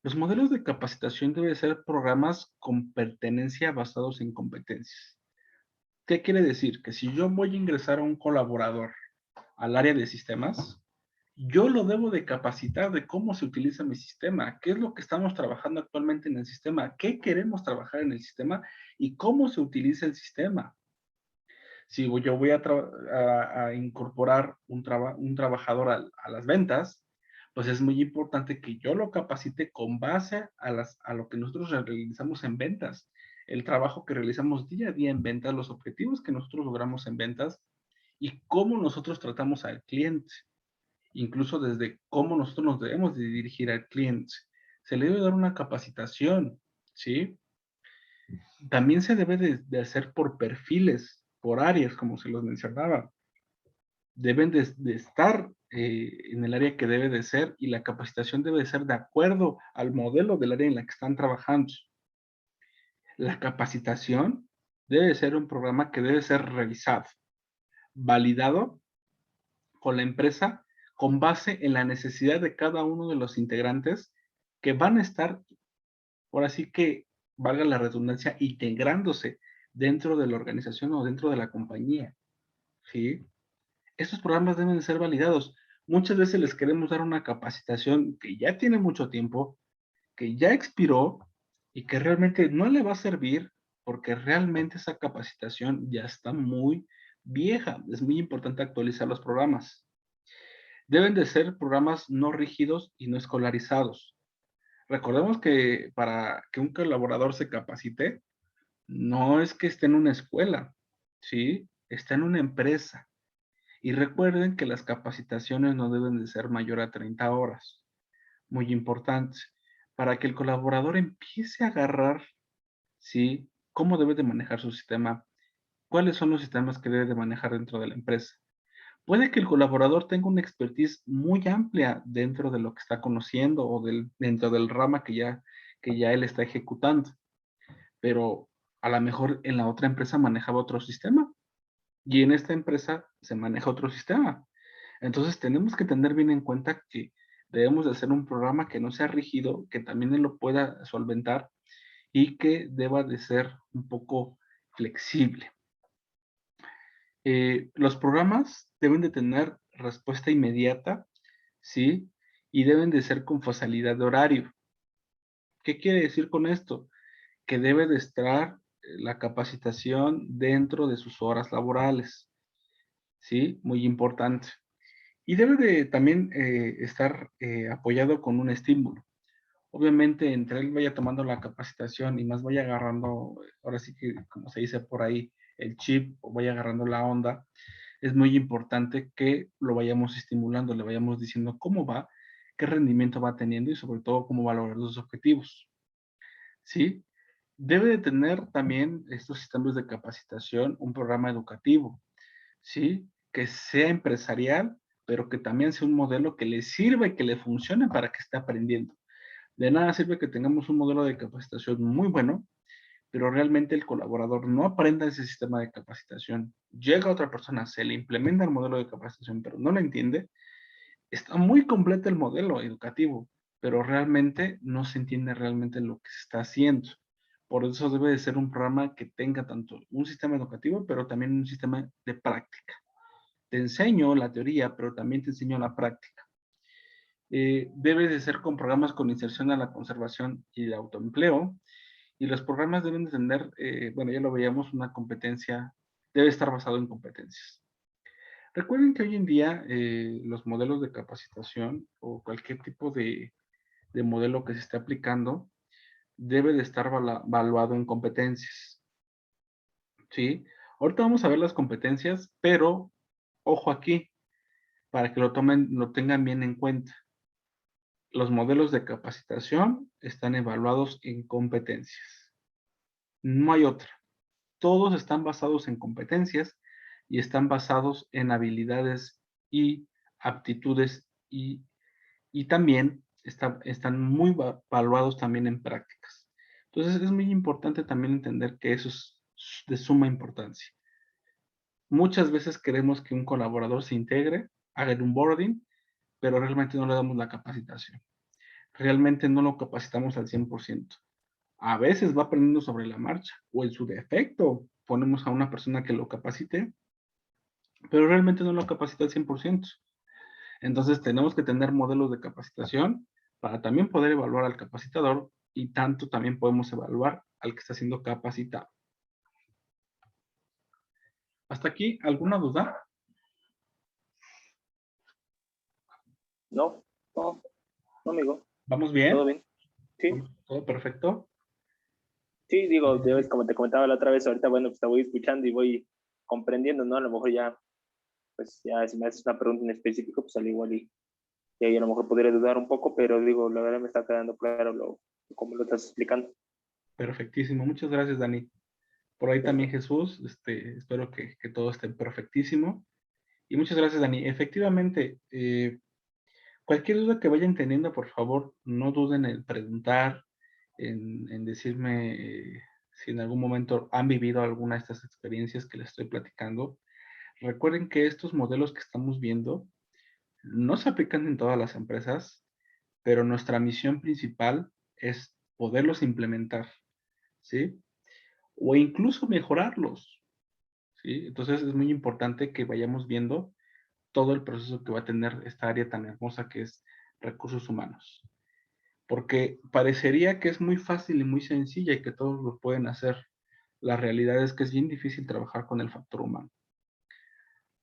Los modelos de capacitación deben ser programas con pertenencia basados en competencias. ¿Qué quiere decir? Que si yo voy a ingresar a un colaborador al área de sistemas, yo lo debo de capacitar de cómo se utiliza mi sistema, qué es lo que estamos trabajando actualmente en el sistema, qué queremos trabajar en el sistema y cómo se utiliza el sistema. Si yo voy a incorporar un trabajador a las ventas, pues es muy importante que yo lo capacite con base a lo que nosotros realizamos en ventas, el trabajo que realizamos día a día en ventas, los objetivos que nosotros logramos en ventas y cómo nosotros tratamos al cliente, incluso desde cómo nosotros nos debemos de dirigir al cliente. Se le debe dar una capacitación, ¿sí? También se debe de hacer por perfiles, por áreas, como se los mencionaba. Deben de estar en el área que debe de ser y la capacitación debe de ser de acuerdo al modelo del área en la que están trabajando. La capacitación debe de ser un programa que debe ser revisado, validado con la empresa con base en la necesidad de cada uno de los integrantes que van a estar, ahora sí que valga la redundancia, integrándose dentro de la organización o dentro de la compañía, ¿sí? Estos programas deben de ser validados. Muchas veces les queremos dar una capacitación que ya tiene mucho tiempo, que ya expiró y que realmente no le va a servir porque realmente esa capacitación ya está muy vieja. Es muy importante actualizar los programas. Deben de ser programas no rígidos y no escolarizados. Recordemos que para que un colaborador se capacite, no es que esté en una escuela, ¿sí? Está en una empresa. Y recuerden que las capacitaciones no deben de ser mayor a 30 horas. Muy importante. Para que el colaborador empiece a agarrar, ¿sí? Cómo debe de manejar su sistema, cuáles son los sistemas que debe de manejar dentro de la empresa. Puede que el colaborador tenga una expertise muy amplia dentro de lo que está conociendo o dentro del rama que ya él está ejecutando, pero a lo mejor en la otra empresa manejaba otro sistema y en esta empresa se maneja otro sistema. Entonces tenemos que tener bien en cuenta que debemos de hacer un programa que no sea rígido, que también él lo pueda solventar y que deba de ser un poco flexible. Los programas deben de tener respuesta inmediata, ¿sí? Y deben de ser con facilidad de horario. ¿Qué quiere decir con esto? Que debe de estar la capacitación dentro de sus horas laborales, ¿sí? Muy importante. Y debe de también estar apoyado con un estímulo. Obviamente, entre él vaya tomando la capacitación y más vaya agarrando, ahora sí que, como se dice por ahí, el chip o vaya agarrando la onda, es muy importante que lo vayamos estimulando, le vayamos diciendo cómo va, qué rendimiento va teniendo y sobre todo cómo va a lograr los objetivos, ¿sí? Debe de tener también estos sistemas de capacitación un programa educativo, ¿sí? Que sea empresarial, pero que también sea un modelo que le sirva y que le funcione para que esté aprendiendo. De nada sirve que tengamos un modelo de capacitación muy bueno, pero realmente el colaborador no aprenda ese sistema de capacitación. Llega otra persona, se le implementa el modelo de capacitación, pero no lo entiende. Está muy completo el modelo educativo, pero realmente no se entiende realmente lo que se está haciendo. Por eso debe de ser un programa que tenga tanto un sistema educativo, pero también un sistema de práctica. Te enseño la teoría, pero también te enseño la práctica. Debe de ser con programas con inserción a la conservación y el autoempleo. Y los programas deben de tener, bueno, ya lo veíamos, una competencia, debe estar basado en competencias. Recuerden que hoy en día los modelos de capacitación o cualquier tipo de modelo que se esté aplicando debe de estar valuado en competencias. ¿Sí? Ahorita vamos a ver las competencias, pero ojo aquí, para que lo tengan bien en cuenta. Los modelos de capacitación están evaluados en competencias. No hay otra. Todos están basados en competencias y están basados en habilidades y aptitudes y también están muy evaluados también en prácticas. Entonces es muy importante también entender que eso es de suma importancia. Muchas veces queremos que un colaborador se integre, haga el onboarding, pero realmente no le damos la capacitación. Realmente no lo capacitamos al 100%. A veces va aprendiendo sobre la marcha o en su defecto ponemos a una persona que lo capacite, pero realmente no lo capacita al 100%. Entonces tenemos que tener modelos de capacitación para también poder evaluar al capacitador y tanto también podemos evaluar al que está siendo capacitado. ¿Hasta aquí alguna duda? No, no, no, amigo. ¿Vamos Todo bien? bien. Sí, ¿Todo perfecto? sí, digo, ya ves, como te comentaba la otra vez, ahorita, bueno, pues te voy escuchando y voy comprendiendo, ¿no? A lo mejor ya, pues ya si me haces una pregunta en específico, pues al igual y ahí a lo mejor podría dudar un poco, pero digo, la verdad me está quedando claro como lo estás explicando. Perfectísimo. Muchas gracias, Dani. Por ahí también Jesús, espero que todo esté perfectísimo. Y muchas gracias, Dani. Efectivamente, cualquier duda que vayan teniendo, por favor, no duden en preguntar, en decirme si en algún momento han vivido alguna de estas experiencias que les estoy platicando. Recuerden que estos modelos que estamos viendo no se aplican en todas las empresas, pero nuestra misión principal es poderlos implementar, ¿sí? O incluso mejorarlos, ¿sí? Entonces es muy importante que vayamos viendo todo el proceso que va a tener esta área tan hermosa que es recursos humanos. Porque parecería que es muy fácil y muy sencilla y que todos lo pueden hacer. La realidad es que es bien difícil trabajar con el factor humano.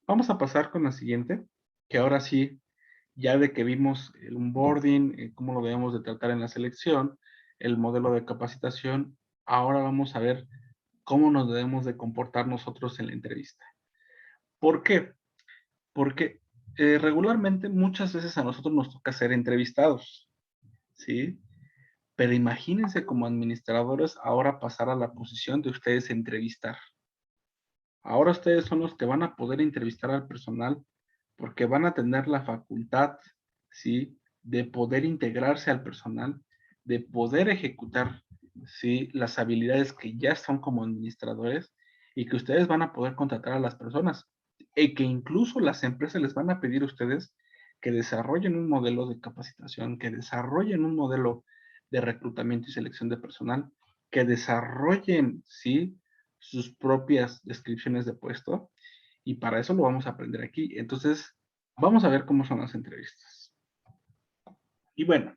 Vamos a pasar con la siguiente, que ahora sí, ya de que vimos el onboarding, cómo lo debemos de tratar en la selección, el modelo de capacitación, ahora vamos a ver cómo nos debemos de comportar nosotros en la entrevista. ¿Por qué? Porque regularmente muchas veces a nosotros nos toca ser entrevistados, ¿sí? Pero imagínense como administradores ahora pasar a la posición de ustedes entrevistar. Ahora ustedes son los que van a poder entrevistar al personal porque van a tener la facultad, ¿sí? De poder integrarse al personal, de poder ejecutar, ¿sí? Las habilidades que ya son como administradores y que ustedes van a poder contratar a las personas y que incluso las empresas les van a pedir a ustedes que desarrollen un modelo de capacitación, que desarrollen un modelo de reclutamiento y selección de personal, que desarrollen, ¿sí? Sus propias descripciones de puesto y para eso lo vamos a aprender aquí. Entonces, vamos a ver cómo son las entrevistas. Y bueno,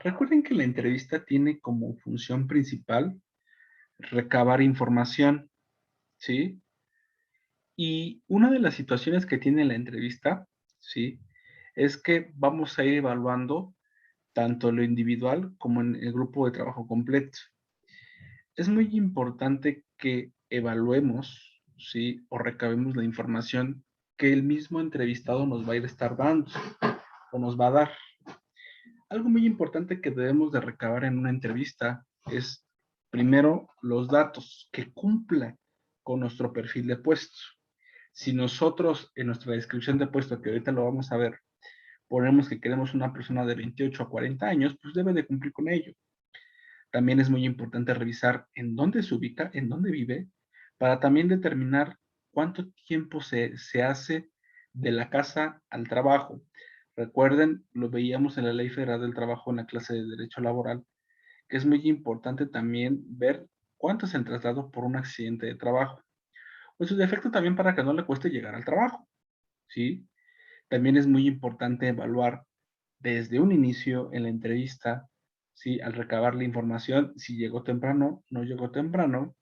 recuerden que la entrevista tiene como función principal recabar información, ¿sí? Y una de las situaciones que tiene la entrevista, ¿sí? Es que vamos a ir evaluando tanto lo individual como en el grupo de trabajo completo. Es muy importante que evaluemos, ¿sí? O recabemos la información que el mismo entrevistado nos va a ir estar dando o nos va a dar. Algo muy importante que debemos de recabar en una entrevista es, primero, los datos que cumplan con nuestro perfil de puesto. Si nosotros en nuestra descripción de puesto, que ahorita lo vamos a ver, ponemos que queremos una persona de 28 a 40 años, pues debe de cumplir con ello. También es muy importante revisar en dónde se ubica, en dónde vive, para también determinar cuánto tiempo se hace de la casa al trabajo. Recuerden, lo veíamos en la Ley Federal del Trabajo en la clase de Derecho Laboral, que es muy importante también ver cuánto es el traslado por un accidente de trabajo. Pues su defecto también para que no le cueste llegar al trabajo, ¿sí? También es muy importante evaluar desde un inicio en la entrevista, ¿sí? Al recabar la información, si llegó temprano, no llegó temprano.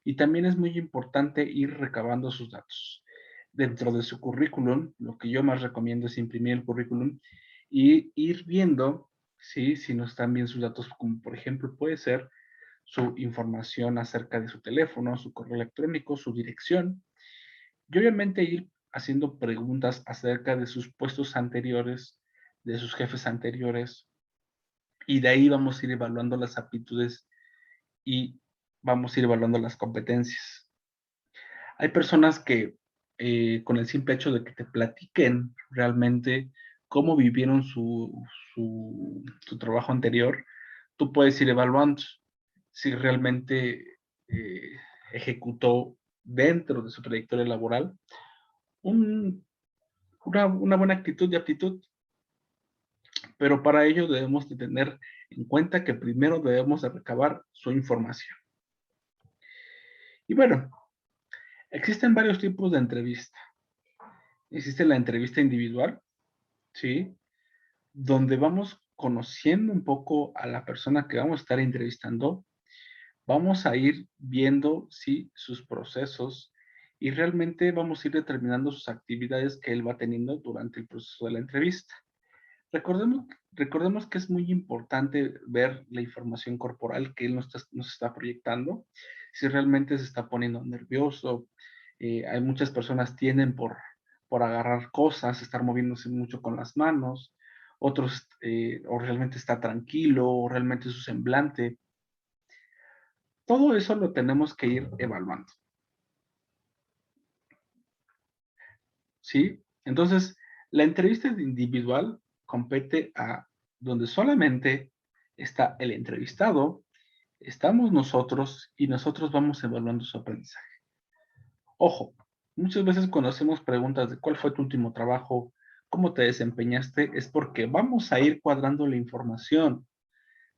Y también es muy importante ir recabando sus datos. Dentro de su currículum, lo que yo más recomiendo es imprimir el currículum y ir viendo, ¿sí? Si no están bien sus datos, como por ejemplo puede ser su información acerca de su teléfono, su correo electrónico, su dirección, y obviamente ir haciendo preguntas acerca de sus puestos anteriores, de sus jefes anteriores, y de ahí vamos a ir evaluando las aptitudes y vamos a ir evaluando las competencias. Hay personas que con el simple hecho de que te platiquen realmente cómo vivieron su trabajo anterior, tú puedes ir evaluando si realmente eh, ejecutó dentro de su trayectoria laboral un, una buena actitud y aptitud, pero para ello debemos de tener en cuenta que primero debemos de recabar su información. Y bueno, existen varios tipos de entrevista. Existe la entrevista individual, ¿sí? Donde vamos conociendo un poco a la persona que vamos a estar entrevistando, vamos a ir viendo, sí, sus procesos y realmente vamos a ir determinando sus actividades que él va teniendo durante el proceso de la entrevista. Recordemos que es muy importante ver la información corporal que él nos está proyectando, si realmente se está poniendo nervioso. Hay muchas personas tienden por agarrar cosas, estar moviéndose mucho con las manos, otros o realmente está tranquilo, o realmente su semblante. Todo eso lo tenemos que ir evaluando, ¿sí? Entonces, la entrevista individual compete a donde solamente está el entrevistado, estamos nosotros y nosotros vamos evaluando su aprendizaje. Ojo, muchas veces cuando hacemos preguntas de cuál fue tu último trabajo, cómo te desempeñaste, es porque vamos a ir cuadrando la información,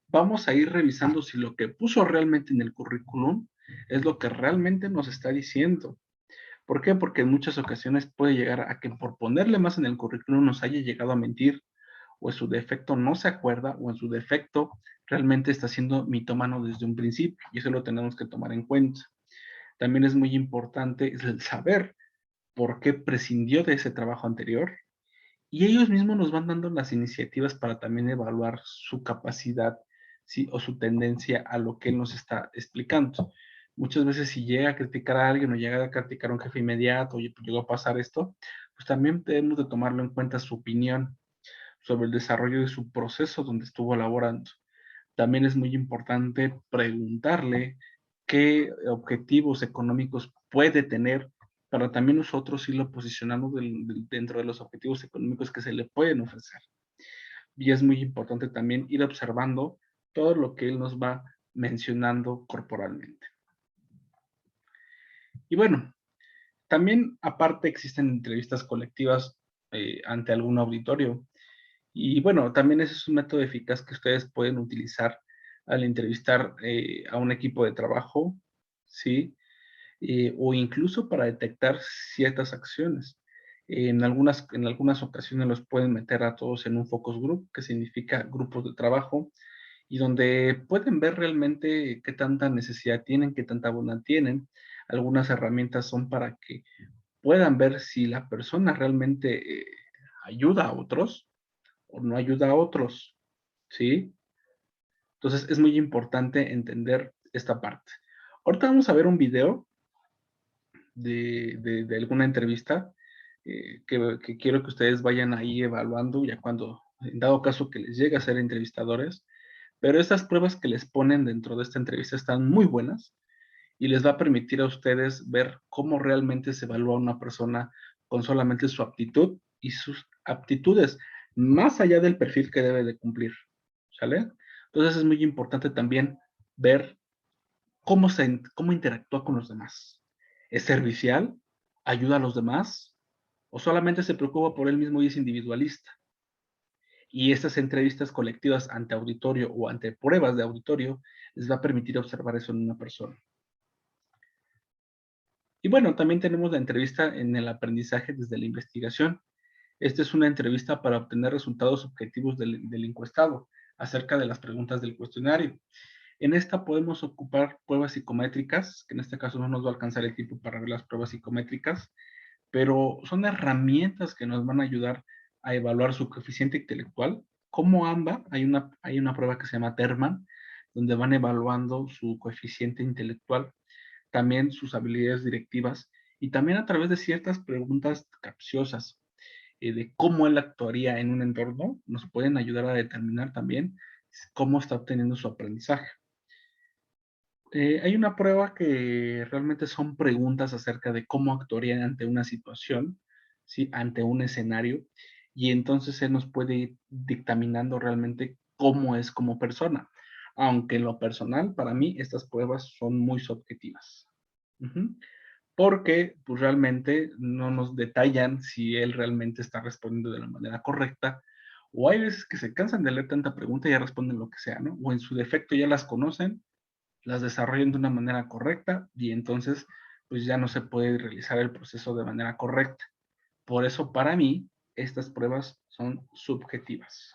vamos a ir revisando si lo que puso realmente en el currículum es lo que realmente nos está diciendo. ¿Por qué? Porque en muchas ocasiones puede llegar a que por ponerle más en el currículum nos haya llegado a mentir, o en su defecto no se acuerda, o en su defecto realmente está siendo mitómano desde un principio, y eso lo tenemos que tomar en cuenta. También es muy importante el saber por qué prescindió de ese trabajo anterior, y ellos mismos nos van dando las iniciativas para también evaluar su capacidad, ¿sí? O su tendencia a lo que él nos está explicando. Muchas veces si llega a criticar a alguien o llega a criticar a un jefe inmediato, oye, pues llegó a pasar esto, pues también debemos de tomarlo en cuenta su opinión sobre el desarrollo de su proceso donde estuvo laborando. También es muy importante preguntarle qué objetivos económicos puede tener para también nosotros irlo posicionando dentro de los objetivos económicos que se le pueden ofrecer. Y es muy importante también ir observando todo lo que él nos va mencionando corporalmente. Y bueno, también aparte existen entrevistas colectivas ante algún auditorio. Y bueno, también ese es un método eficaz que ustedes pueden utilizar al entrevistar a un equipo de trabajo, ¿sí? O incluso para detectar ciertas acciones. En algunas ocasiones los pueden meter a todos en un focus group, que significa grupos de trabajo, y donde pueden ver realmente qué tanta necesidad tienen, qué tanta bondad tienen. Algunas herramientas son para que puedan ver si la persona realmente ayuda a otros o no ayuda a otros, ¿sí? Entonces es muy importante entender esta parte. Ahorita vamos a ver un video de alguna entrevista que quiero que ustedes vayan ahí evaluando ya cuando, en dado caso que les llegue a ser entrevistadores, pero estas pruebas que les ponen dentro de esta entrevista están muy buenas y les va a permitir a ustedes ver cómo realmente se evalúa una persona con solamente su aptitud y sus aptitudes, más allá del perfil que debe de cumplir, ¿sale? Entonces es muy importante también ver cómo interactúa con los demás. ¿Es servicial? ¿Ayuda a los demás? ¿O solamente se preocupa por él mismo y es individualista? Y estas entrevistas colectivas ante auditorio o ante pruebas de auditorio les va a permitir observar eso en una persona. Y bueno, también tenemos la entrevista en el aprendizaje desde la investigación. Esta es una entrevista para obtener resultados objetivos del encuestado acerca de las preguntas del cuestionario. En esta podemos ocupar pruebas psicométricas, que en este caso no nos va a alcanzar el tiempo para ver las pruebas psicométricas, pero son herramientas que nos van a ayudar a evaluar su coeficiente intelectual. Como AMBA, hay una prueba que se llama Terman, donde van evaluando su coeficiente intelectual, también sus habilidades directivas y también a través de ciertas preguntas capciosas de cómo él actuaría en un entorno, nos pueden ayudar a determinar también cómo está obteniendo su aprendizaje. Hay una prueba que realmente son preguntas acerca de cómo actuaría ante una situación, ¿sí? Ante un escenario, y entonces él nos puede ir dictaminando realmente cómo es como persona. Aunque en lo personal, para mí, estas pruebas son muy subjetivas. Ujú. Porque pues, realmente no nos detallan si él realmente está respondiendo de la manera correcta, o hay veces que se cansan de leer tanta pregunta y ya responden lo que sea, ¿no? O en su defecto ya las conocen, las desarrollan de una manera correcta y entonces pues ya no se puede realizar el proceso de manera correcta. Por eso para mí estas pruebas son subjetivas.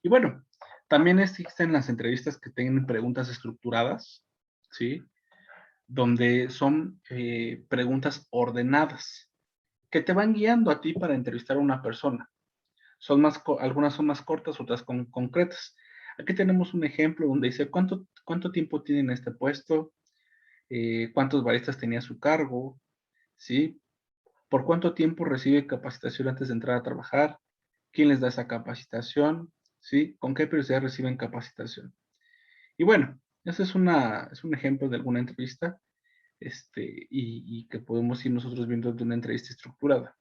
Y bueno, también existen las entrevistas que tienen preguntas estructuradas, ¿sí? Donde son preguntas ordenadas que te van guiando a ti para entrevistar a una persona. Algunas son más cortas, otras concretas. Aquí tenemos un ejemplo donde dice cuánto tiempo tiene en este puesto, cuántos baristas tenía a su cargo, ¿sí? ¿Por cuánto tiempo recibe capacitación antes de entrar a trabajar? ¿Quién les da esa capacitación? ¿Sí? ¿Con qué periodicidad reciben capacitación? Y bueno, ese es un ejemplo de alguna entrevista y que podemos ir nosotros viendo de una entrevista estructurada.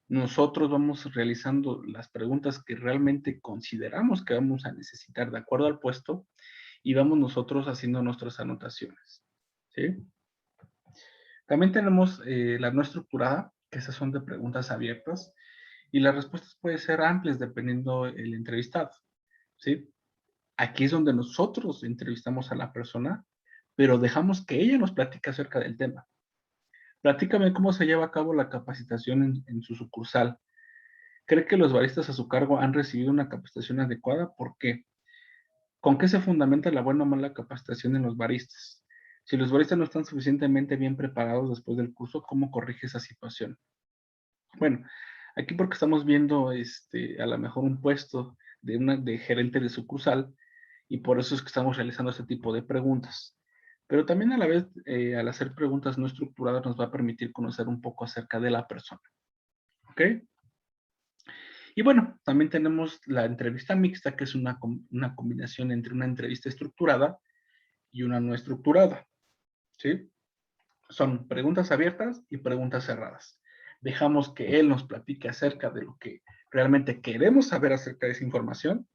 Nosotros vamos realizando las preguntas que realmente consideramos que vamos a necesitar de acuerdo al puesto y vamos nosotros haciendo nuestras anotaciones. ¿Sí? También tenemos la no estructurada, que esas son de preguntas abiertas, y las respuestas pueden ser amplias dependiendo el entrevistado. ¿Sí? Aquí es donde nosotros entrevistamos a la persona, pero dejamos que ella nos platique acerca del tema. Platícame cómo se lleva a cabo la capacitación en su sucursal. ¿Cree que los baristas a su cargo han recibido una capacitación adecuada? ¿Por qué? ¿Con qué se fundamenta la buena o mala capacitación en los baristas? Si los baristas no están suficientemente bien preparados después del curso, ¿cómo corrige esa situación? Bueno, aquí porque estamos viendo a lo mejor un puesto de gerente de sucursal y por eso es que estamos realizando este tipo de preguntas. Pero también a la vez, al hacer preguntas no estructuradas, nos va a permitir conocer un poco acerca de la persona. ¿Ok? Y bueno, también tenemos la entrevista mixta, que es una combinación entre una entrevista estructurada y una no estructurada. ¿Sí? Son preguntas abiertas y preguntas cerradas. Dejamos que él nos platique acerca de lo que realmente queremos saber acerca de esa información,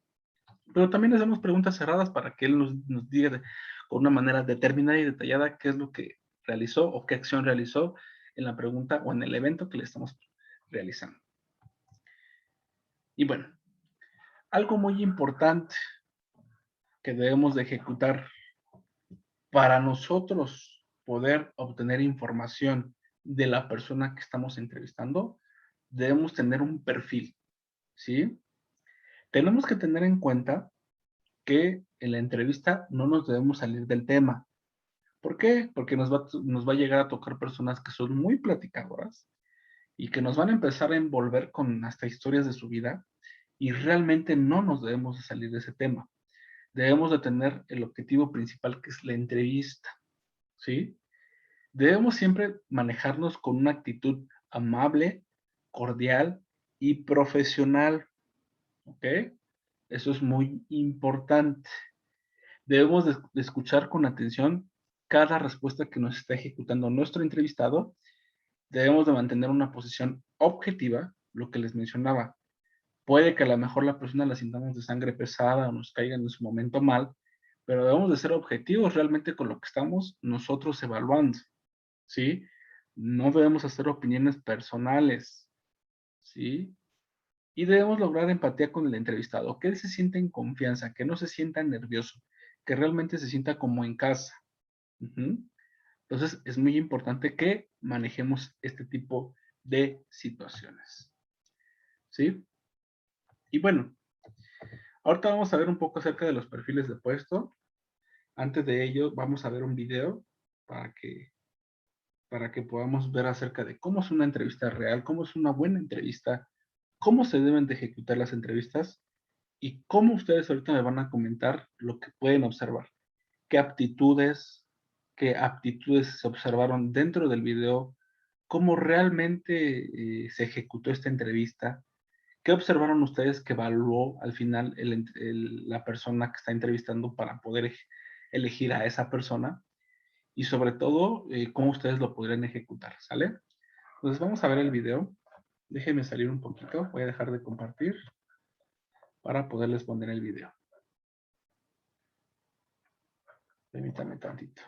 pero también le hacemos preguntas cerradas para que él nos diga con una manera determinada y detallada qué es lo que realizó o qué acción realizó en la pregunta o en el evento que le estamos realizando. Y bueno, algo muy importante que debemos de ejecutar para nosotros poder obtener información de la persona que estamos entrevistando, debemos tener un perfil, ¿sí? Tenemos que tener en cuenta que en la entrevista no nos debemos salir del tema. ¿Por qué? Porque nos va a llegar a tocar personas que son muy platicadoras y que nos van a empezar a envolver con hasta historias de su vida y realmente no nos debemos de salir de ese tema. Debemos de tener el objetivo principal que es la entrevista, ¿sí? Debemos siempre manejarnos con una actitud amable, cordial y profesional, ¿ok? Eso es muy importante. Debemos de escuchar con atención cada respuesta que nos está ejecutando nuestro entrevistado. Debemos de mantener una posición objetiva, lo que les mencionaba. Puede que a lo mejor la persona la sintamos de sangre pesada o nos caiga en su momento mal, pero debemos de ser objetivos realmente con lo que estamos nosotros evaluando, ¿sí? No debemos hacer opiniones personales, ¿sí? Y debemos lograr empatía con el entrevistado, que él se sienta en confianza, que no se sienta nervioso, que realmente se sienta como en casa. Entonces, es muy importante que manejemos este tipo de situaciones. ¿Sí? Y bueno, ahorita vamos a ver un poco acerca de los perfiles de puesto. Antes de ello, vamos a ver un video para que podamos ver acerca de cómo es una entrevista real, cómo es una buena entrevista, cómo se deben de ejecutar las entrevistas y cómo ustedes ahorita me van a comentar lo que pueden observar. Qué aptitudes se observaron dentro del video, cómo realmente se ejecutó esta entrevista, qué observaron ustedes que evaluó al final la persona que está entrevistando para poder elegir a esa persona y sobre todo cómo ustedes lo podrían ejecutar, ¿sale? Entonces vamos a ver el video. Déjenme salir un poquito, voy a dejar de compartir para poderles poner el video. Permítanme tantito.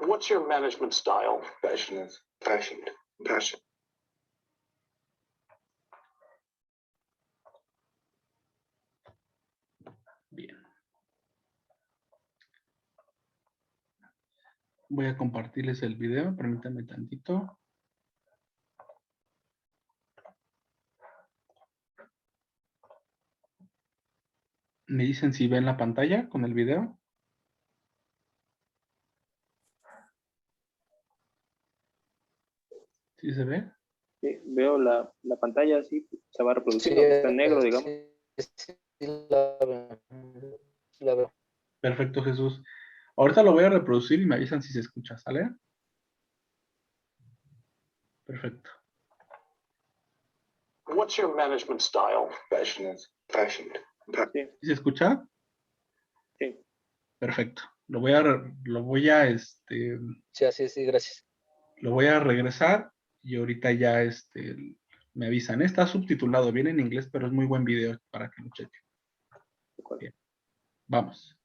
What's your management style? Passionate, passionate, passion. Bien. Voy a compartirles el video, permítanme tantito. ¿Me dicen si ven la pantalla con el video? ¿Sí se ve? Sí, veo la pantalla, sí, se va reproduciendo, está en negro, digamos. Sí, la veo. Perfecto, Jesús. Ahorita lo voy a reproducir y me avisan si se escucha, ¿sale? Perfecto. What's your management style? Passionate, passionate. Sí, ¿Sí se escucha? sí. Perfecto. Lo voy a Sí, así es, sí, gracias. lo voy a regresar y ahorita ya me avisan. Está subtitulado, viene en inglés, pero es muy buen video para que lo chequen. Bien. Vamos.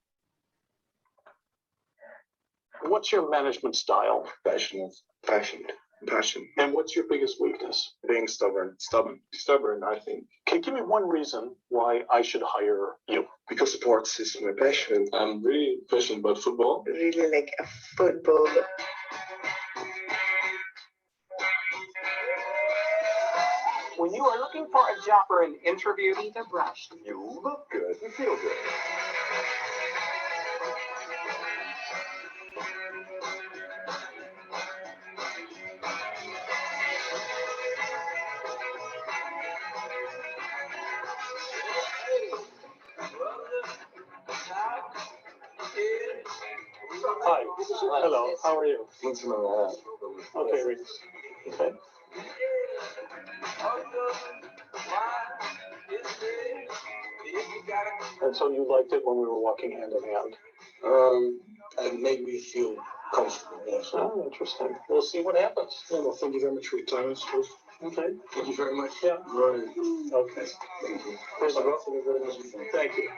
What's your management style? Passionate, passionate, passion. And what's your biggest weakness? Being stubborn. Stubborn, I think. Can you give me one reason why I should hire you? Because sports is my passion. I'm really passionate about football. Really like a football. When you are looking for a job or an interview, either brushed. You look good. You feel good. Hi. Hello. How are you? Okay, Rick. Okay. And so you liked it when we were walking hand in hand? It made me feel comfortable. Yes. Oh, interesting. We'll see what happens. Well, thank you very much for your time, Okay. Thank you very much. Yeah. Right. Okay. Thank you. First of all, thank you.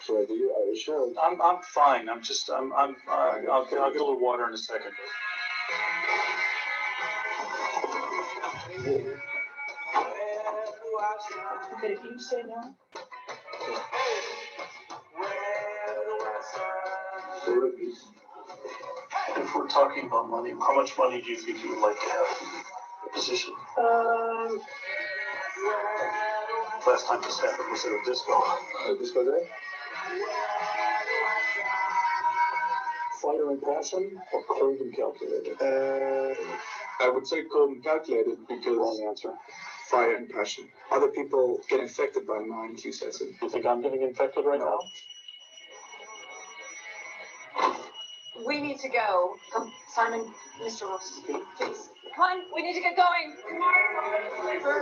So do you? Are you sure? I'm fine. I'll get a little water in a second. But if you say no, If we're talking about money, how much money do you think you would like to have in the position? Last time this happened was at a disco. Disco day? Fire and passion or cold and calculated? I would say cold and calculated because wrong answer. Fire and passion. Other people get infected by mine, Q says it. You think I'm getting infected right now? We need to go. Simon, Mr. Ross, please. Come on, we need to get going.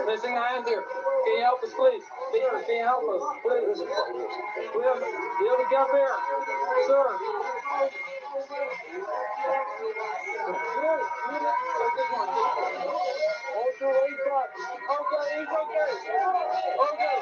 Missing hands here. Can you help us, please? Sir, can you help us, please? We have to get up here. Sir. Hold your weight up. Okay, he's okay. Okay.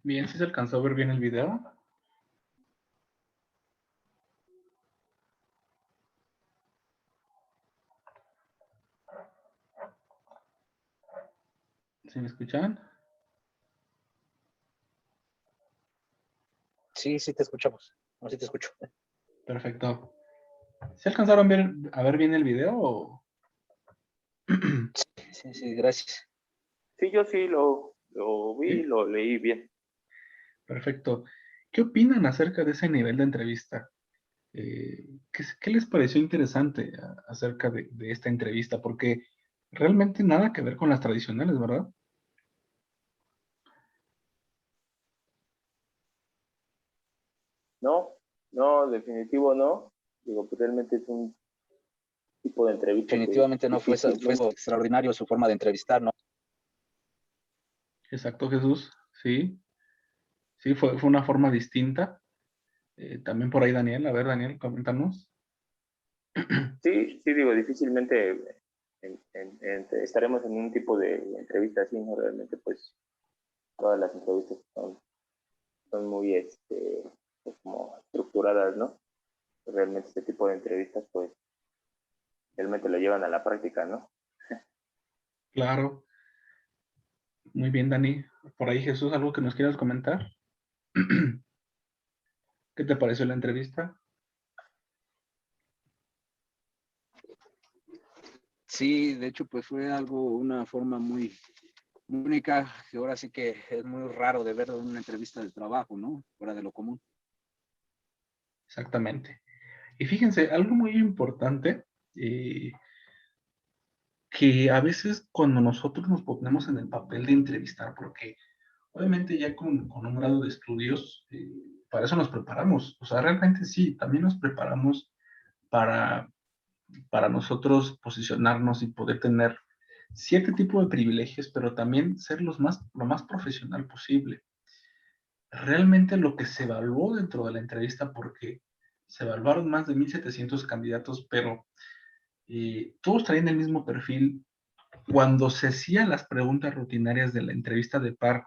Bien, ¿sí se alcanzó a ver bien el video? ¿Sí me escuchan? Sí, sí te escuchamos. No, sí te escucho. Perfecto. ¿Se alcanzaron a ver bien el video o...? Sí, sí, gracias. Sí, yo sí lo vi, Sí. lo leí bien. Perfecto. ¿Qué opinan acerca de ese nivel de entrevista? ¿Qué les pareció interesante acerca de esta entrevista? Porque realmente nada que ver con las tradicionales, ¿verdad? No, no, definitivo no. Digo, pues realmente es un tipo de entrevista que Definitivamente no fue difícilmente. extraordinario su forma de entrevistar, ¿no? Exacto, Jesús. Sí, sí, fue una forma distinta. También por ahí Daniel. A ver, Daniel, coméntanos. Sí, sí, digo, difícilmente estaremos en un tipo de entrevista así, ¿no? Realmente, pues, todas las entrevistas son muy, pues, como estructuradas, ¿no? Realmente este tipo de entrevistas, pues, realmente lo llevan a la práctica, ¿no? Claro. Muy bien, Dani. Por ahí, Jesús, ¿algo que nos quieras comentar? ¿Qué te pareció la entrevista? Sí, de hecho, pues fue una forma muy única, que ahora sí que es muy raro de ver en una entrevista de trabajo, ¿no? Fuera de lo común. Exactamente. Y fíjense, algo muy importante, que a veces cuando nosotros nos ponemos en el papel de entrevistar, porque obviamente ya con un grado de estudios, para eso nos preparamos. O sea, realmente sí, también nos preparamos para, para nosotros posicionarnos y poder tener cierto tipo de privilegios, pero también ser lo más profesional posible. Realmente lo que se evaluó dentro de la entrevista, porque se evaluaron más de 1,700 candidatos, pero todos traían el mismo perfil. Cuando se hacían las preguntas rutinarias de la entrevista de par,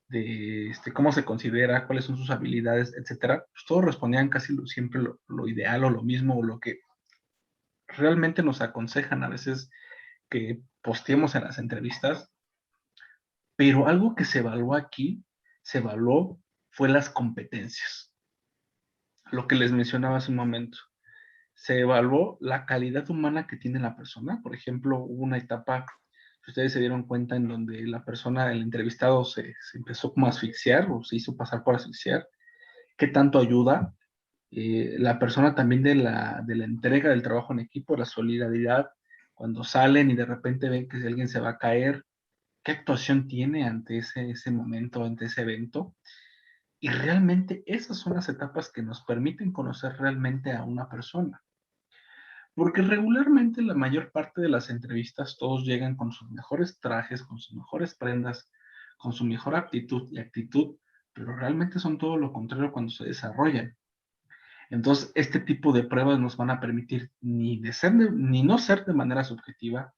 de cómo se considera, cuáles son sus habilidades, etcétera, pues todos respondían casi siempre lo ideal o lo mismo, o lo que realmente nos aconsejan a veces que posteemos en las entrevistas. Pero algo que se evaluó aquí, se evaluó, fue las competencias. Lo que les mencionaba hace un momento. Se evaluó la calidad humana que tiene la persona. Por ejemplo, hubo una etapa, si ustedes se dieron cuenta, en donde la persona, el entrevistado, se empezó como a asfixiar o se hizo pasar por asfixiar. ¿Qué tanto ayuda? La persona también de la entrega del trabajo en equipo, la solidaridad, cuando salen y de repente ven que si alguien se va a caer, qué actuación tiene ante ese momento, ante ese evento. Y realmente esas son las etapas que nos permiten conocer realmente a una persona. Porque regularmente la mayor parte de las entrevistas todos llegan con sus mejores trajes, con sus mejores prendas, con su mejor aptitud y actitud, pero realmente son todo lo contrario cuando se desarrollan. Entonces, este tipo de pruebas nos van a permitir ni no ser de manera subjetiva,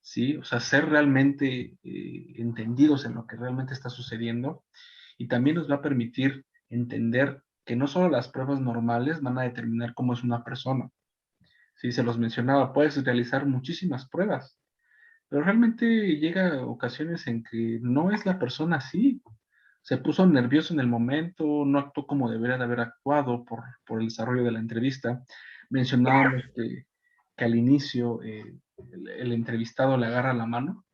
¿sí? O sea, ser realmente entendidos en lo que realmente está sucediendo, y también nos va a permitir entender que no solo las pruebas normales van a determinar cómo es una persona. Sí, se los mencionaba, puedes realizar muchísimas pruebas, pero realmente llega ocasiones en que no es la persona así. Se puso nervioso en el momento, no actuó como debería de haber actuado por el desarrollo de la entrevista. Mencionábamos que al inicio el entrevistado le agarra la mano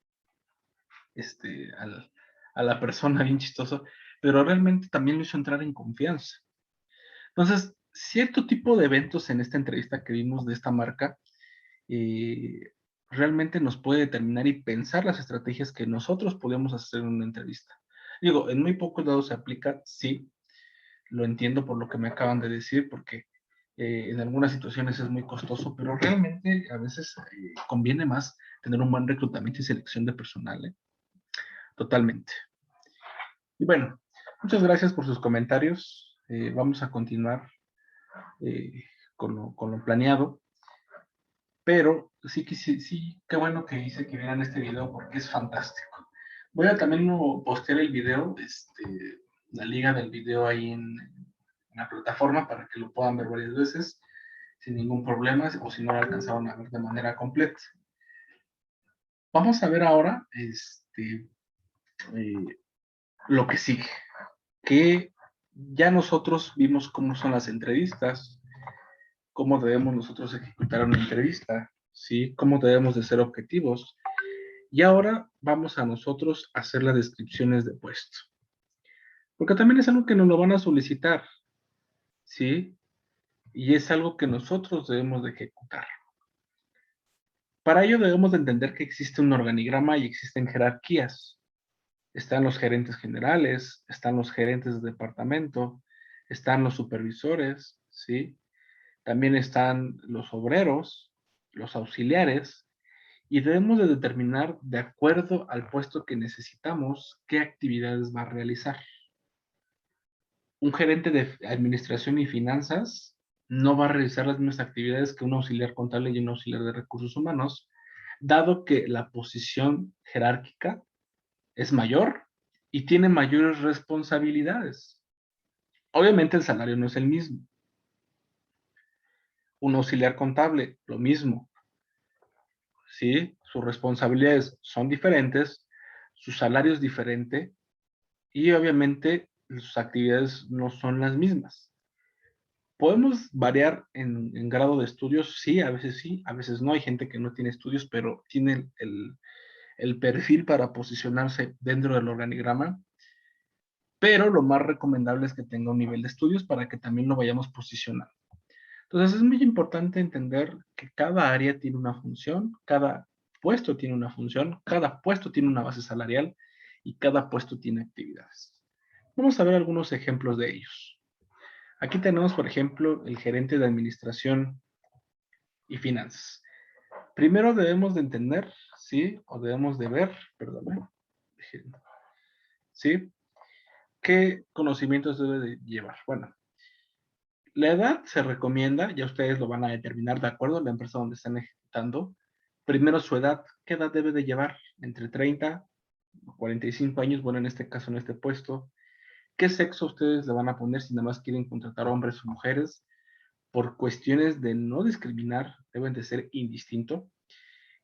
a la persona, bien chistoso, pero realmente también lo hizo entrar en confianza. Entonces, cierto tipo de eventos en esta entrevista que vimos de esta marca realmente nos puede determinar y pensar las estrategias que nosotros podemos hacer en una entrevista. Digo, en muy pocos lados se aplica, sí, lo entiendo por lo que me acaban de decir, porque en algunas situaciones es muy costoso, pero realmente a veces conviene más tener un buen reclutamiento y selección de personal, ¿eh? Totalmente. Y bueno, muchas gracias por sus comentarios. Vamos a continuar con lo planeado. Pero sí, sí, qué bueno que hice que vieran este video porque es fantástico. Voy a también postear el video, la liga del video ahí en la plataforma para que lo puedan ver varias veces sin ningún problema, o si no lo alcanzaron a ver de manera completa. Vamos a ver ahora lo que sigue, que ya nosotros vimos cómo son las entrevistas, cómo debemos nosotros ejecutar una entrevista, ¿sí? Cómo debemos de ser objetivos. Y ahora vamos a nosotros a hacer las descripciones de puesto. Porque también es algo que nos lo van a solicitar, ¿sí? Y es algo que nosotros debemos de ejecutar. Para ello debemos de entender que existe un organigrama y existen jerarquías. Están los gerentes generales, están los gerentes de departamento, están los supervisores, ¿sí? También están los obreros, los auxiliares, y debemos de determinar, de acuerdo al puesto que necesitamos, qué actividades va a realizar. Un gerente de administración y finanzas no va a realizar las mismas actividades que un auxiliar contable y un auxiliar de recursos humanos, dado que la posición jerárquica es mayor y tiene mayores responsabilidades. Obviamente el salario no es el mismo. Un auxiliar contable, lo mismo. ¿Sí? Sus responsabilidades son diferentes, su salario es diferente y obviamente sus actividades no son las mismas. ¿Podemos variar en grado de estudios? Sí, a veces no. Hay gente que no tiene estudios, pero tiene el perfil para posicionarse dentro del organigrama, pero lo más recomendable es que tenga un nivel de estudios para que también lo vayamos posicionando. Entonces es muy importante entender que cada área tiene una función, cada puesto tiene una función, cada puesto tiene una base salarial y cada puesto tiene actividades. Vamos a ver algunos ejemplos de ellos. Aquí tenemos, por ejemplo, el gerente de administración y finanzas. Primero debemos de entender, ¿sí? O debemos de ver, perdón, ¿sí? ¿Qué conocimientos debe de llevar? Bueno, la edad se recomienda, ya ustedes lo van a determinar de acuerdo a la empresa donde están ejecutando. Primero su edad, ¿qué edad debe de llevar? Entre 30 y 45 años, bueno, en este caso, en este puesto. ¿Qué sexo ustedes le van a poner si nada más quieren contratar hombres o mujeres? Por cuestiones de no discriminar, deben de ser indistinto.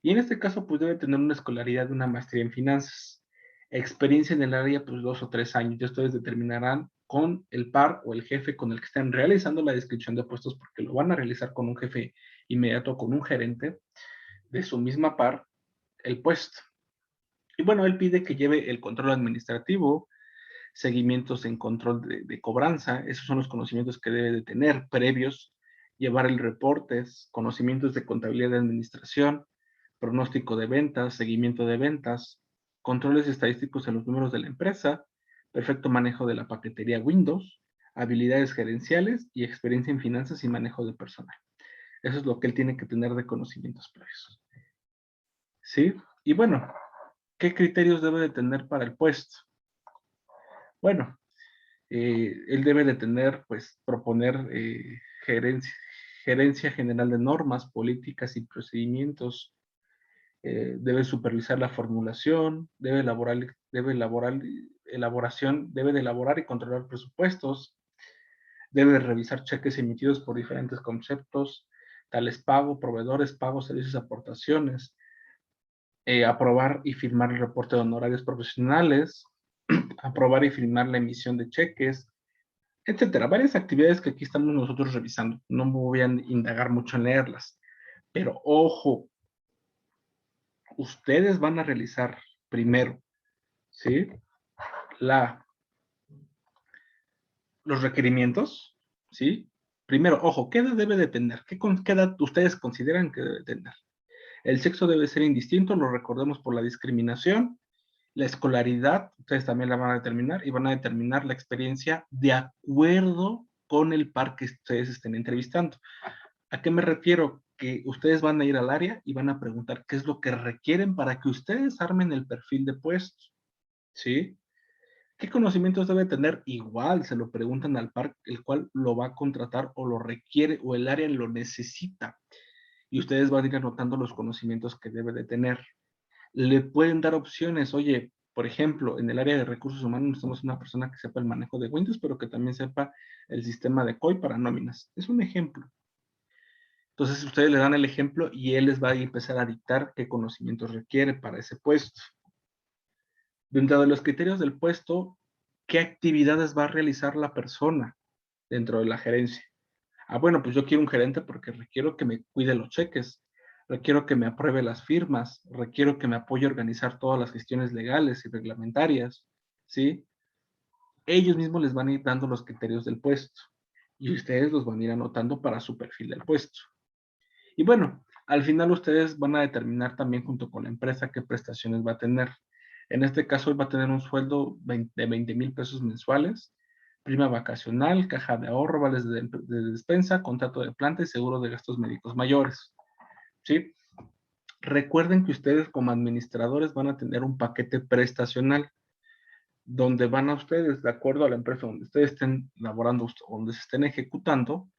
Y en este caso, pues debe tener una escolaridad de una maestría en finanzas. Experiencia en el área, pues 2 o 3 años. Ya ustedes determinarán con el par o el jefe con el que estén realizando la descripción de puestos, porque lo van a realizar con un jefe inmediato, con un gerente de su misma par, el puesto. Y bueno, él pide que lleve el control administrativo, seguimientos en control de cobranza, esos son los conocimientos que debe de tener previos, llevar el reportes, conocimientos de contabilidad de administración, pronóstico de ventas, seguimiento de ventas, controles estadísticos en los números de la empresa, perfecto manejo de la paquetería Windows, habilidades gerenciales y experiencia en finanzas y manejo de personal. Eso es lo que él tiene que tener de conocimientos previos. ¿Sí? Y bueno, ¿qué criterios debe de tener para el puesto? Bueno, él debe de tener, pues, proponer gerencia general de normas, políticas y procedimientos. Debe supervisar la formulación, debe de elaborar y controlar presupuestos, debe revisar cheques emitidos por diferentes conceptos, tales pago, proveedores, pagos, servicios, aportaciones, aprobar y firmar el reporte de honorarios profesionales, aprobar y firmar la emisión de cheques, etcétera. Varias actividades que aquí estamos nosotros revisando. No me voy a indagar mucho en leerlas. Pero ojo, ustedes van a realizar primero, ¿sí? Los requerimientos, ¿sí? Primero, ojo, ¿qué edad debe de tener? ¿Qué edad ustedes consideran que debe tener? El sexo debe ser indistinto, lo recordemos por la discriminación. La escolaridad, ustedes también la van a determinar y van a determinar la experiencia de acuerdo con el par que ustedes estén entrevistando. ¿A qué me refiero? Que ustedes van a ir al área y van a preguntar qué es lo que requieren para que ustedes armen el perfil de puesto, ¿sí? ¿Qué conocimientos debe tener? Igual se lo preguntan al par el cual lo va a contratar o lo requiere o el área lo necesita. Y ustedes van a ir anotando los conocimientos que debe de tener. Le pueden dar opciones, oye, por ejemplo, en el área de recursos humanos necesitamos una persona que sepa el manejo de Windows, pero que también sepa el sistema de COI para nóminas. Es un ejemplo. Entonces ustedes le dan el ejemplo y él les va a empezar a dictar qué conocimientos requiere para ese puesto. Dentro de los criterios del puesto, ¿qué actividades va a realizar la persona dentro de la gerencia? Ah, bueno, pues yo quiero un gerente porque requiero que me cuide los cheques, requiero que me apruebe las firmas, requiero que me apoye a organizar todas las gestiones legales y reglamentarias, ¿sí? Ellos mismos les van a ir dando los criterios del puesto y ustedes los van a ir anotando para su perfil del puesto. Y bueno, al final ustedes van a determinar también junto con la empresa qué prestaciones va a tener. En este caso, él va a tener un sueldo de 20,000 pesos mensuales, prima vacacional, caja de ahorro, vales de despensa, contrato de planta y seguro de gastos médicos mayores. ¿Sí? Recuerden que ustedes como administradores van a tener un paquete prestacional donde van a ustedes, de acuerdo a la empresa donde ustedes estén laborando o donde se estén ejecutando,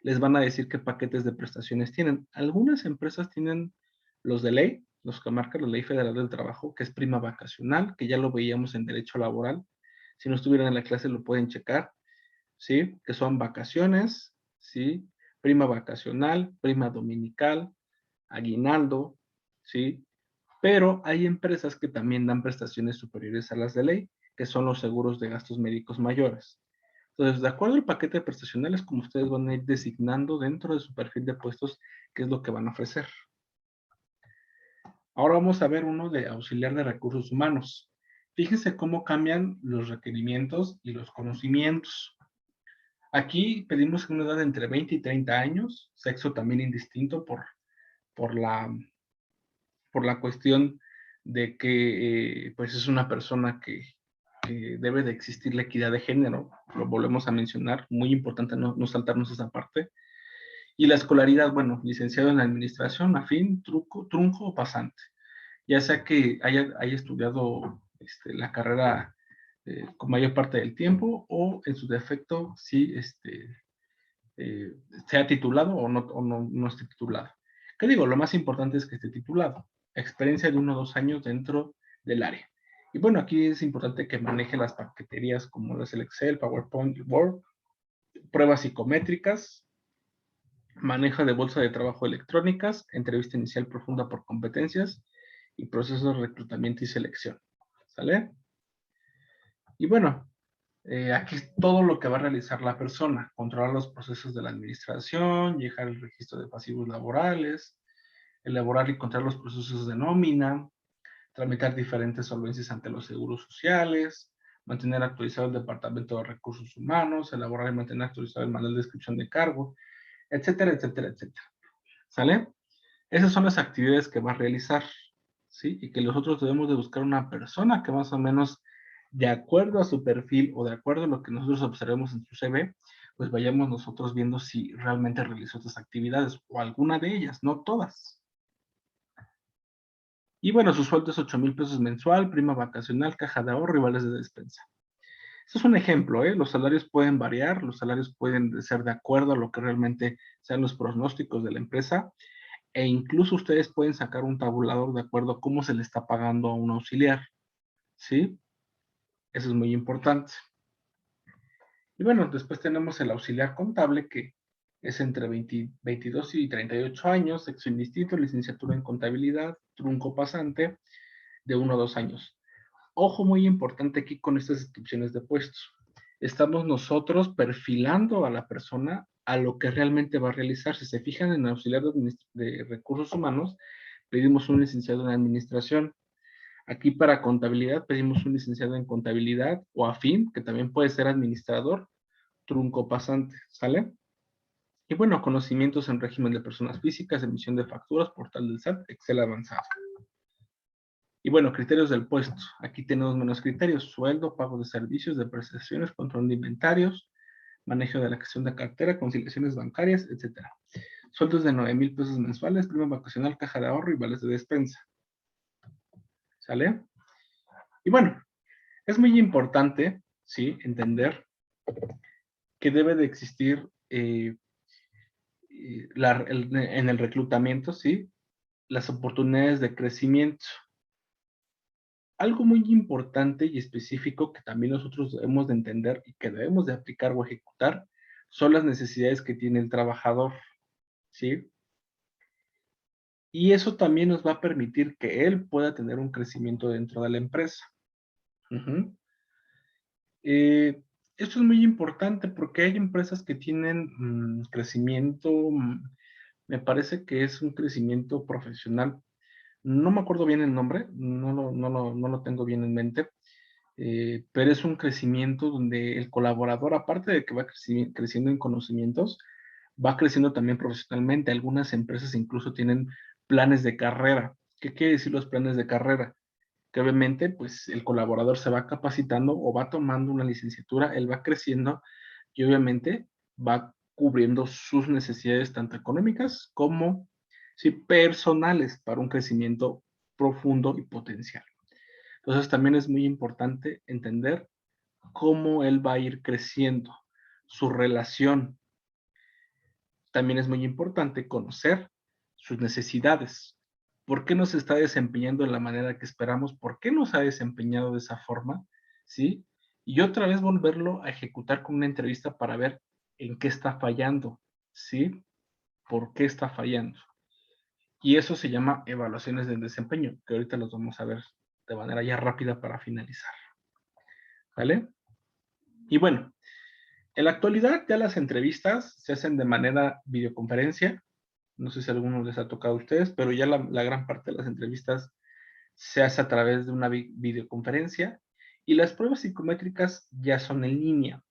les van a decir qué paquetes de prestaciones tienen. Algunas empresas tienen los de ley, los que marca la Ley Federal del Trabajo, que es prima vacacional, que ya lo veíamos en derecho laboral. Si no estuvieran en la clase lo pueden checar, ¿sí? Que son vacaciones, ¿sí? Prima vacacional, prima dominical, aguinaldo, ¿sí? Pero hay empresas que también dan prestaciones superiores a las de ley, que son los seguros de gastos médicos mayores. Entonces, de acuerdo al paquete prestacional, es como ustedes van a ir designando dentro de su perfil de puestos qué es lo que van a ofrecer. Ahora vamos a ver uno de auxiliar de recursos humanos. Fíjense cómo cambian los requerimientos y los conocimientos. Aquí pedimos una edad de entre 20 y 30 años, sexo también indistinto por la cuestión de que pues es una persona que debe de existir la equidad de género, lo volvemos a mencionar, muy importante no saltarnos esa parte. Y la escolaridad, bueno, licenciado en administración, afín, trunco o pasante. Ya sea que haya estudiado la carrera con mayor parte del tiempo o en su defecto sí sea titulado o no esté titulado. ¿Qué digo? Lo más importante es que esté titulado. Experiencia de 1 o 2 años dentro del área. Y bueno, aquí es importante que maneje las paqueterías como es el Excel, PowerPoint, Word, pruebas psicométricas, manejo de bolsa de trabajo electrónicas, entrevista inicial profunda por competencias y procesos de reclutamiento y selección. ¿Sale? Y bueno, aquí es todo lo que va a realizar la persona, controlar los procesos de la administración, llevar el registro de pasivos laborales, elaborar y controlar los procesos de nómina, tramitar diferentes solvencias ante los seguros sociales, mantener actualizado el Departamento de Recursos Humanos, elaborar y mantener actualizado el manual de descripción de cargo, etcétera, etcétera, etcétera. ¿Sale? Esas son las actividades que va a realizar. ¿sí? Y que nosotros debemos de buscar una persona que más o menos, de acuerdo a su perfil o de acuerdo a lo que nosotros observemos en su CV, pues vayamos nosotros viendo si realmente realizó estas actividades o alguna de ellas, no todas. Y bueno, su sueldo es 8,000 pesos mensual, prima vacacional, caja de ahorro y vales de despensa. Este es un ejemplo, ¿eh? Los salarios pueden variar, los salarios pueden ser de acuerdo a lo que realmente sean los pronósticos de la empresa, e incluso ustedes pueden sacar un tabulador de acuerdo a cómo se le está pagando a un auxiliar, ¿sí? Eso es muy importante. Y bueno, después tenemos el auxiliar contable, que es entre 22 y 38 años, sexo indistinto, licenciatura en contabilidad, trunco pasante, de 1 a 2 años. Ojo muy importante aquí con estas descripciones de puestos. Estamos nosotros perfilando a la persona a lo que realmente va a realizar. Si se fijan en el auxiliar de recursos humanos, pedimos un licenciado en administración. Aquí para contabilidad pedimos un licenciado en contabilidad o afín, que también puede ser administrador, trunco pasante, ¿sale? Y bueno, conocimientos en régimen de personas físicas, emisión de facturas, portal del SAT, Excel avanzado. Y bueno, criterios del puesto. Aquí tenemos menos criterios: sueldo, pago de servicios, de prestaciones, control de inventarios, manejo de la gestión de cartera, conciliaciones bancarias, etc. Sueldos de 9,000 pesos mensuales, prima vacacional, caja de ahorro y vales de despensa. ¿Sale? Y bueno, es muy importante, ¿sí?, entender que debe de existir en el reclutamiento, ¿sí?, las oportunidades de crecimiento. Algo muy importante y específico que también nosotros debemos de entender y que debemos de aplicar o ejecutar son las necesidades que tiene el trabajador, ¿sí? Y eso también nos va a permitir que él pueda tener un crecimiento dentro de la empresa. Esto es muy importante porque hay empresas que tienen crecimiento, me parece que es un crecimiento profesional. No me acuerdo bien el nombre, no lo tengo bien en mente, pero es un crecimiento donde el colaborador, aparte de que va creciendo en conocimientos, va creciendo también profesionalmente. Algunas empresas incluso tienen planes de carrera. ¿Qué quiere decir los planes de carrera? Que obviamente, pues, el colaborador se va capacitando o va tomando una licenciatura, él va creciendo y obviamente va cubriendo sus necesidades tanto económicas como, sí, personales para un crecimiento profundo y potencial. Entonces también es muy importante entender cómo él va a ir creciendo, su relación. También es muy importante conocer sus necesidades. ¿Por qué no se está desempeñando de la manera que esperamos? ¿Por qué no se ha desempeñado de esa forma? ¿Sí? Y otra vez volverlo a ejecutar con una entrevista para ver en qué está fallando. ¿Sí? ¿Por qué está fallando? Y eso se llama evaluaciones del desempeño, que ahorita los vamos a ver de manera ya rápida para finalizar. ¿Vale? Y bueno, en la actualidad ya las entrevistas se hacen de manera videoconferencia. No sé si a alguno les ha tocado a ustedes, pero ya la gran parte de las entrevistas se hace a través de una videoconferencia y las pruebas psicométricas ya son en línea.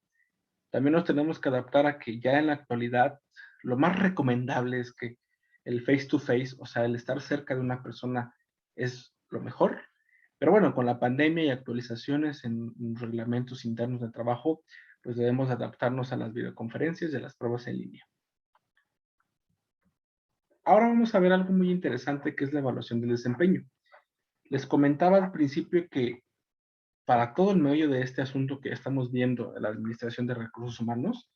También nos tenemos que adaptar a que ya en la actualidad lo más recomendable es que el face to face, o sea, el estar cerca de una persona es lo mejor. Pero bueno, con la pandemia y actualizaciones en reglamentos internos de trabajo, pues debemos adaptarnos a las videoconferencias y a las pruebas en línea. Ahora vamos a ver algo muy interesante que es la evaluación del desempeño. Les comentaba al principio que para todo el meollo de este asunto que estamos viendo de la administración de recursos humanos,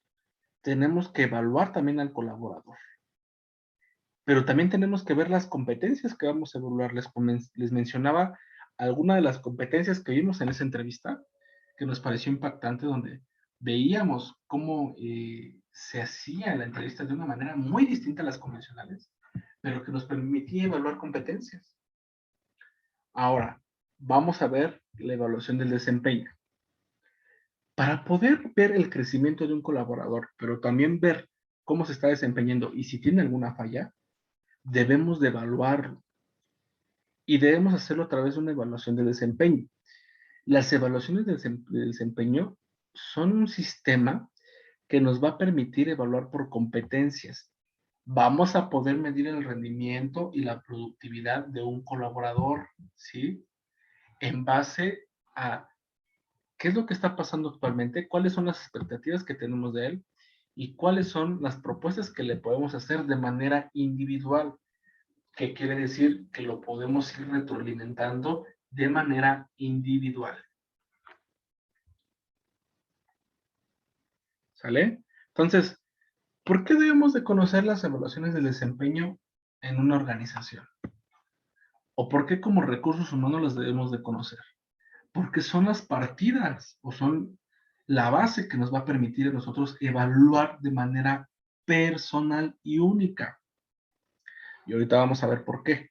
tenemos que evaluar también al colaborador. Pero también tenemos que ver las competencias que vamos a evaluar. Les mencionaba algunas de las competencias que vimos en esa entrevista, que nos pareció impactante, donde veíamos cómo se hacía la entrevista de una manera muy distinta a las convencionales, pero que nos permitía evaluar competencias. Ahora, vamos a ver la evaluación del desempeño. Para poder ver el crecimiento de un colaborador, pero también ver cómo se está desempeñando y si tiene alguna falla, debemos de evaluarlo. Y debemos hacerlo a través de una evaluación de desempeño. Las evaluaciones de desempeño son un sistema que nos va a permitir evaluar por competencias. Vamos a poder medir el rendimiento y la productividad de un colaborador, ¿sí? En base a qué es lo que está pasando actualmente, cuáles son las expectativas que tenemos de él y cuáles son las propuestas que le podemos hacer de manera individual. ¿Qué quiere decir? Que lo podemos ir retroalimentando de manera individual. ¿Sale? Entonces, ¿por qué debemos de conocer las evaluaciones del desempeño en una organización? ¿O por qué como recursos humanos las debemos de conocer? Porque son las partidas o son la base que nos va a permitir a nosotros evaluar de manera personal y única. Y ahorita vamos a ver por qué.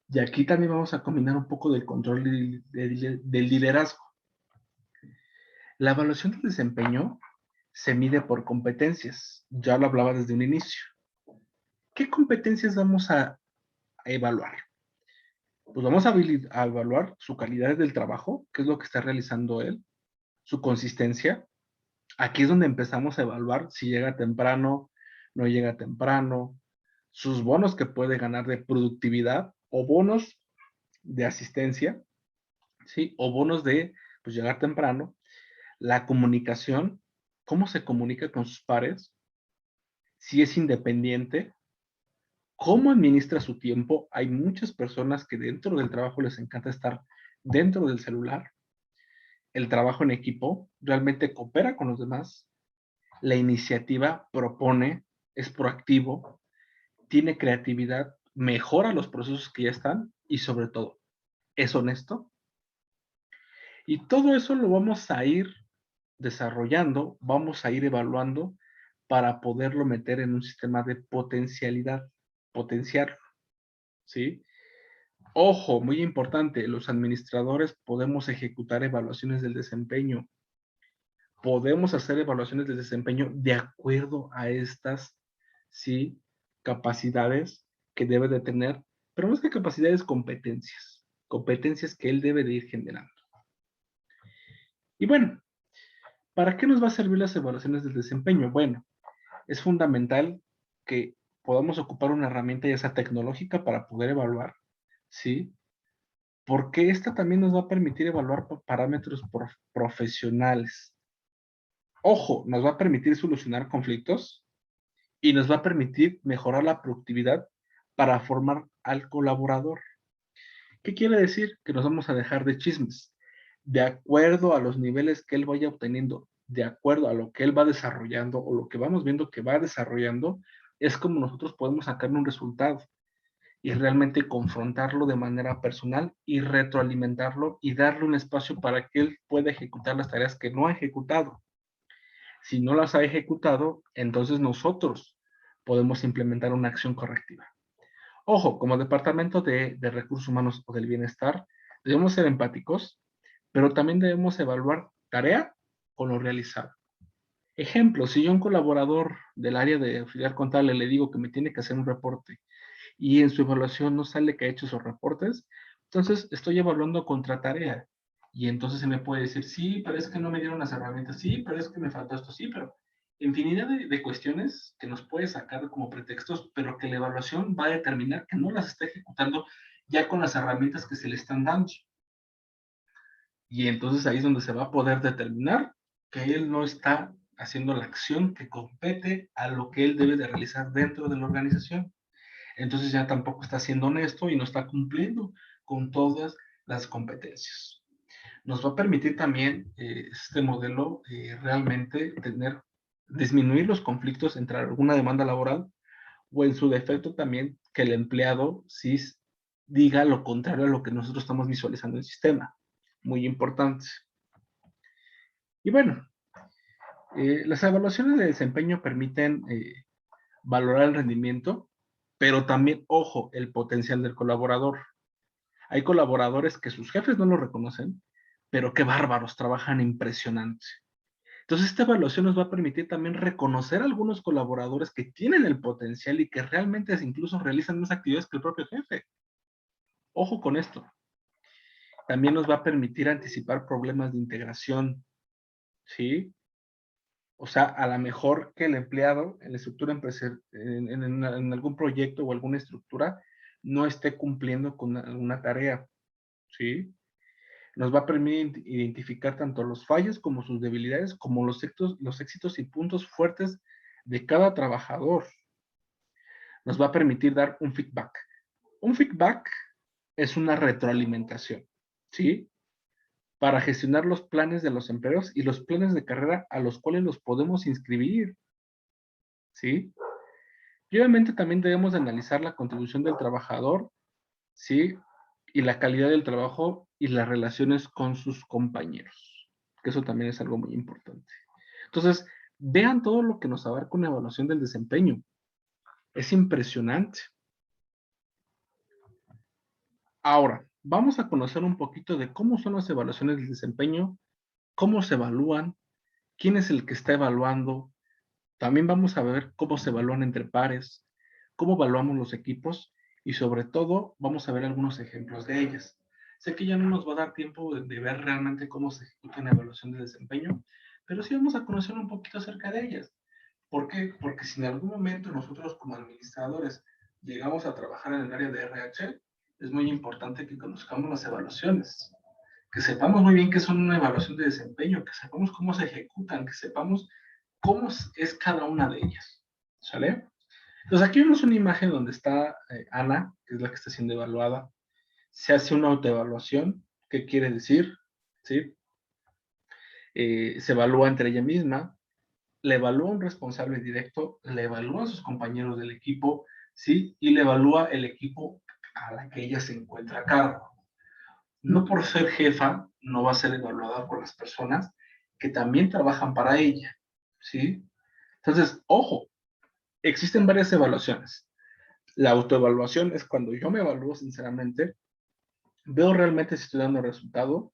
Y aquí también vamos a combinar un poco del control del liderazgo. La evaluación del desempeño se mide por competencias. Ya lo hablaba desde un inicio. ¿Qué competencias vamos a evaluar? Pues vamos a evaluar su calidad del trabajo, qué es lo que está realizando él, su consistencia. Aquí es donde empezamos a evaluar si llega temprano, no llega temprano, sus bonos que puede ganar de productividad o bonos de asistencia, ¿sí? O bonos de pues, llegar temprano, la comunicación, cómo se comunica con sus pares, si es independiente, cómo administra su tiempo. Hay muchas personas que dentro del trabajo les encanta estar dentro del celular. El trabajo en equipo realmente coopera con los demás. La iniciativa propone, es proactivo, tiene creatividad, mejora los procesos que ya están y sobre todo, es honesto. Y todo eso lo vamos a ir desarrollando, vamos a ir evaluando para poderlo meter en un sistema de potencialidad, potenciarlo, ¿sí? Ojo, muy importante, los administradores podemos ejecutar evaluaciones del desempeño. Podemos hacer evaluaciones del desempeño de acuerdo a estas, ¿sí? Capacidades que debe de tener, pero más que capacidades, competencias que él debe de ir generando. Y bueno, ¿para qué nos va a servir las evaluaciones del desempeño? Bueno, es fundamental que podamos ocupar una herramienta ya sea tecnológica para poder evaluar, ¿sí? Porque esta también nos va a permitir evaluar parámetros profesionales. Ojo, nos va a permitir solucionar conflictos y nos va a permitir mejorar la productividad para formar al colaborador. ¿Qué quiere decir? Que nos vamos a dejar de chismes. De acuerdo a los niveles que él vaya obteniendo, de acuerdo a lo que él va desarrollando o lo que vamos viendo que va desarrollando, es como nosotros podemos sacarle un resultado y realmente confrontarlo de manera personal y retroalimentarlo y darle un espacio para que él pueda ejecutar las tareas que no ha ejecutado. Si no las ha ejecutado, entonces nosotros podemos implementar una acción correctiva. Ojo, como departamento de recursos humanos o del bienestar, debemos ser empáticos, pero también debemos evaluar tarea con lo realizado. Ejemplo, si yo a un colaborador del área de auxiliar contable le digo que me tiene que hacer un reporte y en su evaluación no sale que ha hecho esos reportes, entonces estoy evaluando contra tarea. Y entonces se me puede decir, sí, pero es que no me dieron las herramientas, sí, pero es que me faltó esto, sí, pero infinidad de cuestiones que nos puede sacar como pretextos, pero que la evaluación va a determinar que no las está ejecutando ya con las herramientas que se le están dando. Y entonces ahí es donde se va a poder determinar que él no está haciendo la acción que compete a lo que él debe de realizar dentro de la organización. Entonces ya tampoco está siendo honesto y no está cumpliendo con todas las competencias. Nos va a permitir también este modelo realmente disminuir los conflictos entre alguna demanda laboral o en su defecto también que el empleado sí diga lo contrario a lo que nosotros estamos visualizando en el sistema. Muy importante. Y bueno, las evaluaciones de desempeño permiten valorar el rendimiento, pero también, ojo, el potencial del colaborador. Hay colaboradores que sus jefes no lo reconocen, pero qué bárbaros, trabajan impresionante. Entonces, esta evaluación nos va a permitir también reconocer a algunos colaboradores que tienen el potencial y que realmente incluso realizan más actividades que el propio jefe. Ojo con esto. También nos va a permitir anticipar problemas de integración, ¿sí? O sea, a lo mejor que el empleado en la estructura empresarial, en algún proyecto o alguna estructura, no esté cumpliendo con alguna tarea, ¿sí? Nos va a permitir identificar tanto los fallos como sus debilidades, como los éxitos y puntos fuertes de cada trabajador. Nos va a permitir dar un feedback. Un feedback es una retroalimentación, ¿sí? Para gestionar los planes de los empleados y los planes de carrera a los cuales los podemos inscribir, ¿sí? Y obviamente también debemos de analizar la contribución del trabajador, ¿sí? Y la calidad del trabajo y las relaciones con sus compañeros, que eso también es algo muy importante. Entonces, vean todo lo que nos abarca una evaluación del desempeño. Es impresionante. Ahora, vamos a conocer un poquito de cómo son las evaluaciones del desempeño, cómo se evalúan, quién es el que está evaluando. También vamos a ver cómo se evalúan entre pares, cómo evaluamos los equipos y sobre todo vamos a ver algunos ejemplos de ellas. Sé que ya no nos va a dar tiempo de ver realmente cómo se ejecuta una evaluación de desempeño, pero sí vamos a conocer un poquito acerca de ellas. ¿Por qué? Porque si en algún momento nosotros como administradores llegamos a trabajar en el área de RH, es muy importante que conozcamos las evaluaciones, que sepamos muy bien qué son una evaluación de desempeño, que sepamos cómo se ejecutan, que sepamos cómo es cada una de ellas. ¿Sale? Entonces aquí vemos una imagen donde está Ana, que es la que está siendo evaluada. Se hace una autoevaluación. ¿Qué quiere decir? ¿Sí? Se evalúa entre ella misma, le evalúa un responsable directo, le evalúa a sus compañeros del equipo, ¿sí? Y le evalúa el equipo a la que ella se encuentra a cargo. No por ser jefa, no va a ser evaluada por las personas que también trabajan para ella, ¿sí? Entonces, ojo, existen varias evaluaciones. La autoevaluación es cuando yo me evalúo sinceramente, veo realmente si estoy dando resultado,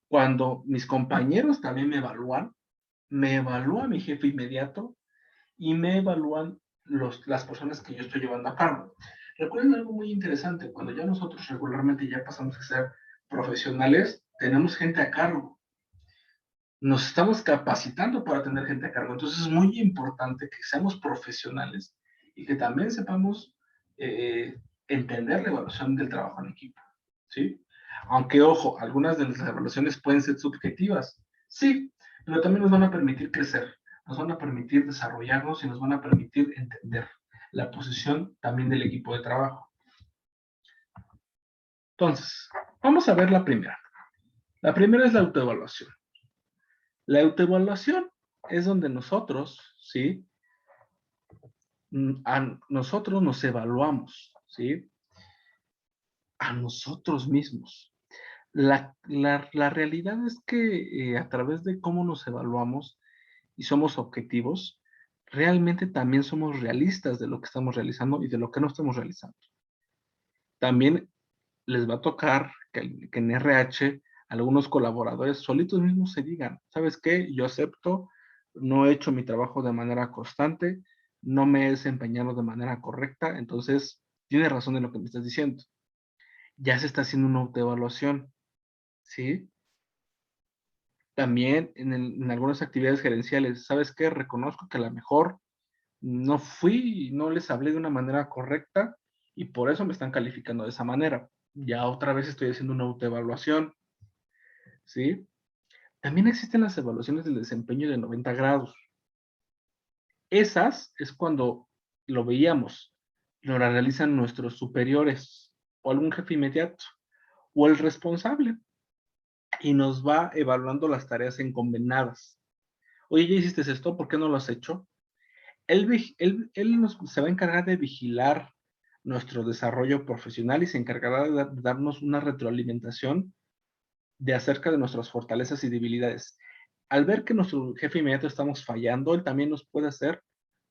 cuando mis compañeros también me evalúa mi jefe inmediato y me evalúan las personas que yo estoy llevando a cargo. Recuerden algo muy interesante, cuando ya nosotros regularmente ya pasamos a ser profesionales, tenemos gente a cargo. Nos estamos capacitando para tener gente a cargo. Entonces es muy importante que seamos profesionales y que también sepamos entender la evaluación del trabajo en equipo, ¿sí? Aunque, ojo, algunas de las evaluaciones pueden ser subjetivas, sí, pero también nos van a permitir crecer, nos van a permitir desarrollarnos y nos van a permitir entender la posición también del equipo de trabajo. Entonces, vamos a ver la primera. La primera es la autoevaluación. La autoevaluación es donde nosotros, ¿sí? A nosotros nos evaluamos, ¿sí? A nosotros mismos. La realidad es que a través de cómo nos evaluamos y somos objetivos, realmente también somos realistas de lo que estamos realizando y de lo que no estamos realizando. También les va a tocar que en RH algunos colaboradores solitos mismos se digan, ¿sabes qué? Yo acepto, no he hecho mi trabajo de manera constante, no me he desempeñado de manera correcta, entonces tienes razón en lo que me estás diciendo. Ya se está haciendo una autoevaluación, ¿sí? También en algunas actividades gerenciales, ¿sabes qué? Reconozco que a lo mejor no fui, no les hablé de una manera correcta y por eso me están calificando de esa manera. Ya otra vez estoy haciendo una autoevaluación, ¿sí? También existen las evaluaciones del desempeño de 90 grados. Esas es cuando lo veíamos, lo realizan nuestros superiores o algún jefe inmediato o el responsable y nos va evaluando las tareas encomendadas. Oye, ya hiciste esto, ¿por qué no lo has hecho? Él se va a encargar de vigilar nuestro desarrollo profesional y se encargará de darnos una retroalimentación de acerca de nuestras fortalezas y debilidades. Al ver que nuestro jefe inmediato estamos fallando, él también nos puede hacer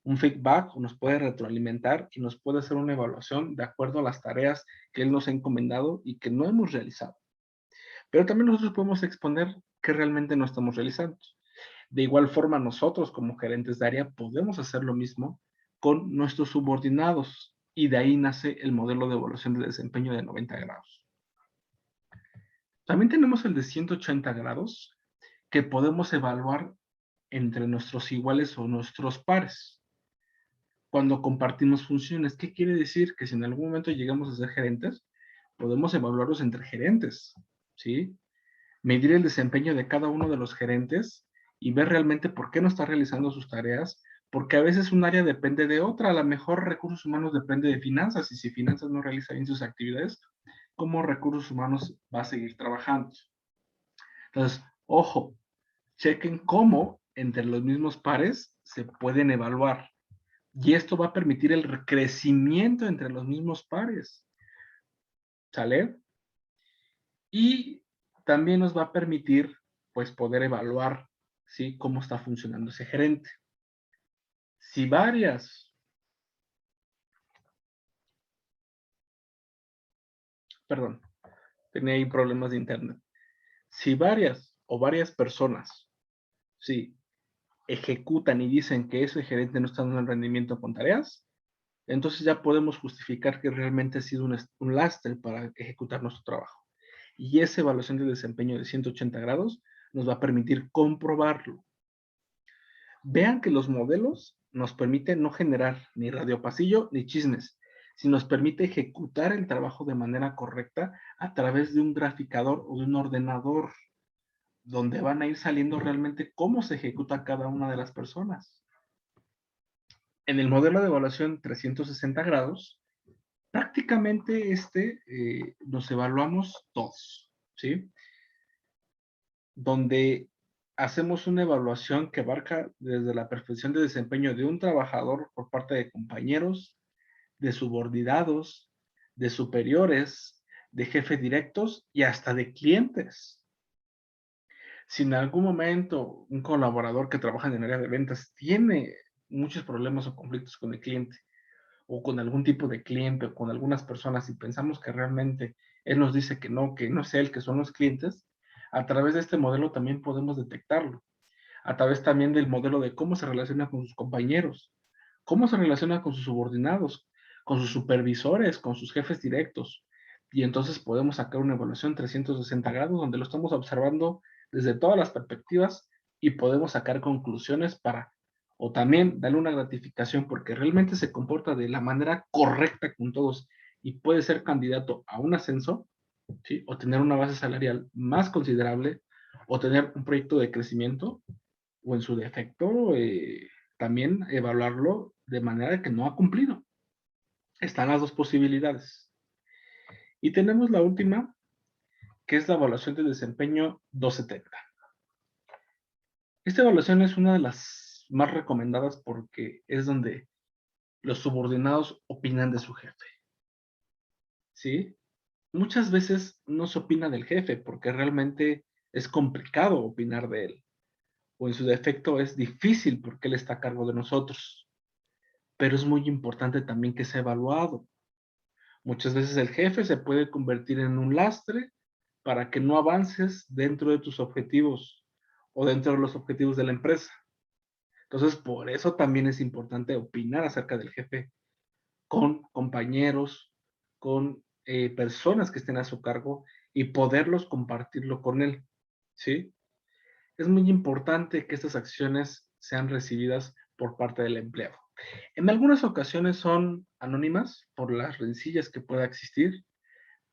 un feedback, nos puede retroalimentar y nos puede hacer una evaluación de acuerdo a las tareas que él nos ha encomendado y que no hemos realizado. Pero también nosotros podemos exponer que realmente no estamos realizando. De igual forma, nosotros como gerentes de área podemos hacer lo mismo con nuestros subordinados y de ahí nace el modelo de evaluación de desempeño de 90 grados. También tenemos el de 180 grados que podemos evaluar entre nuestros iguales o nuestros pares. Cuando compartimos funciones, ¿qué quiere decir? Que si en algún momento llegamos a ser gerentes, podemos evaluarlos entre gerentes, ¿sí? Medir el desempeño de cada uno de los gerentes y ver realmente por qué no está realizando sus tareas, porque a veces un área depende de otra, a lo mejor recursos humanos depende de finanzas, y si finanzas no realiza bien sus actividades, ¿cómo recursos humanos va a seguir trabajando? Entonces, ojo, chequen cómo entre los mismos pares se pueden evaluar. Y esto va a permitir el crecimiento entre los mismos pares. ¿Sale? Y también nos va a permitir, pues, poder evaluar, ¿sí? Cómo está funcionando ese gerente. Si varias, perdón, tenía ahí problemas de internet. Si varias o varias personas, sí, ejecutan y dicen que ese gerente no está dando el rendimiento con tareas, entonces ya podemos justificar que realmente ha sido un lastre para ejecutar nuestro trabajo. Y esa evaluación de desempeño de 180 grados nos va a permitir comprobarlo. Vean que los modelos nos permiten no generar ni radiopasillo ni chismes, sino nos permite ejecutar el trabajo de manera correcta a través de un graficador o de un ordenador, donde van a ir saliendo realmente cómo se ejecuta cada una de las personas. En el modelo de evaluación 360 grados, prácticamente nos evaluamos todos, ¿sí? Donde hacemos una evaluación que abarca desde la perfección de desempeño de un trabajador por parte de compañeros, de subordinados, de superiores, de jefes directos y hasta de clientes. Si en algún momento un colaborador que trabaja en el área de ventas tiene muchos problemas o conflictos con el cliente, o con algún tipo de cliente, o con algunas personas, y pensamos que realmente él nos dice que no es él, que son los clientes, a través de este modelo también podemos detectarlo. A través también del modelo de cómo se relaciona con sus compañeros, cómo se relaciona con sus subordinados, con sus supervisores, con sus jefes directos. Y entonces podemos sacar una evaluación 360 grados donde lo estamos observando desde todas las perspectivas y podemos sacar conclusiones para, o también darle una gratificación porque realmente se comporta de la manera correcta con todos y puede ser candidato a un ascenso, ¿sí? O tener una base salarial más considerable, o tener un proyecto de crecimiento, o en su defecto, también evaluarlo de manera que no ha cumplido. Están las dos posibilidades. Y tenemos la última, que es la evaluación de desempeño 270. Esta evaluación es una de las más recomendadas porque es donde los subordinados opinan de su jefe. ¿Sí? Muchas veces no se opina del jefe porque realmente es complicado opinar de él. O en su defecto es difícil porque él está a cargo de nosotros. Pero es muy importante también que sea evaluado. Muchas veces el jefe se puede convertir en un lastre para que no avances dentro de tus objetivos o dentro de los objetivos de la empresa. Entonces, por eso también es importante opinar acerca del jefe con compañeros, con personas que estén a su cargo y poderlos compartirlo con él, ¿sí? Es muy importante que estas acciones sean recibidas por parte del empleado. En algunas ocasiones son anónimas por las rencillas que pueda existir,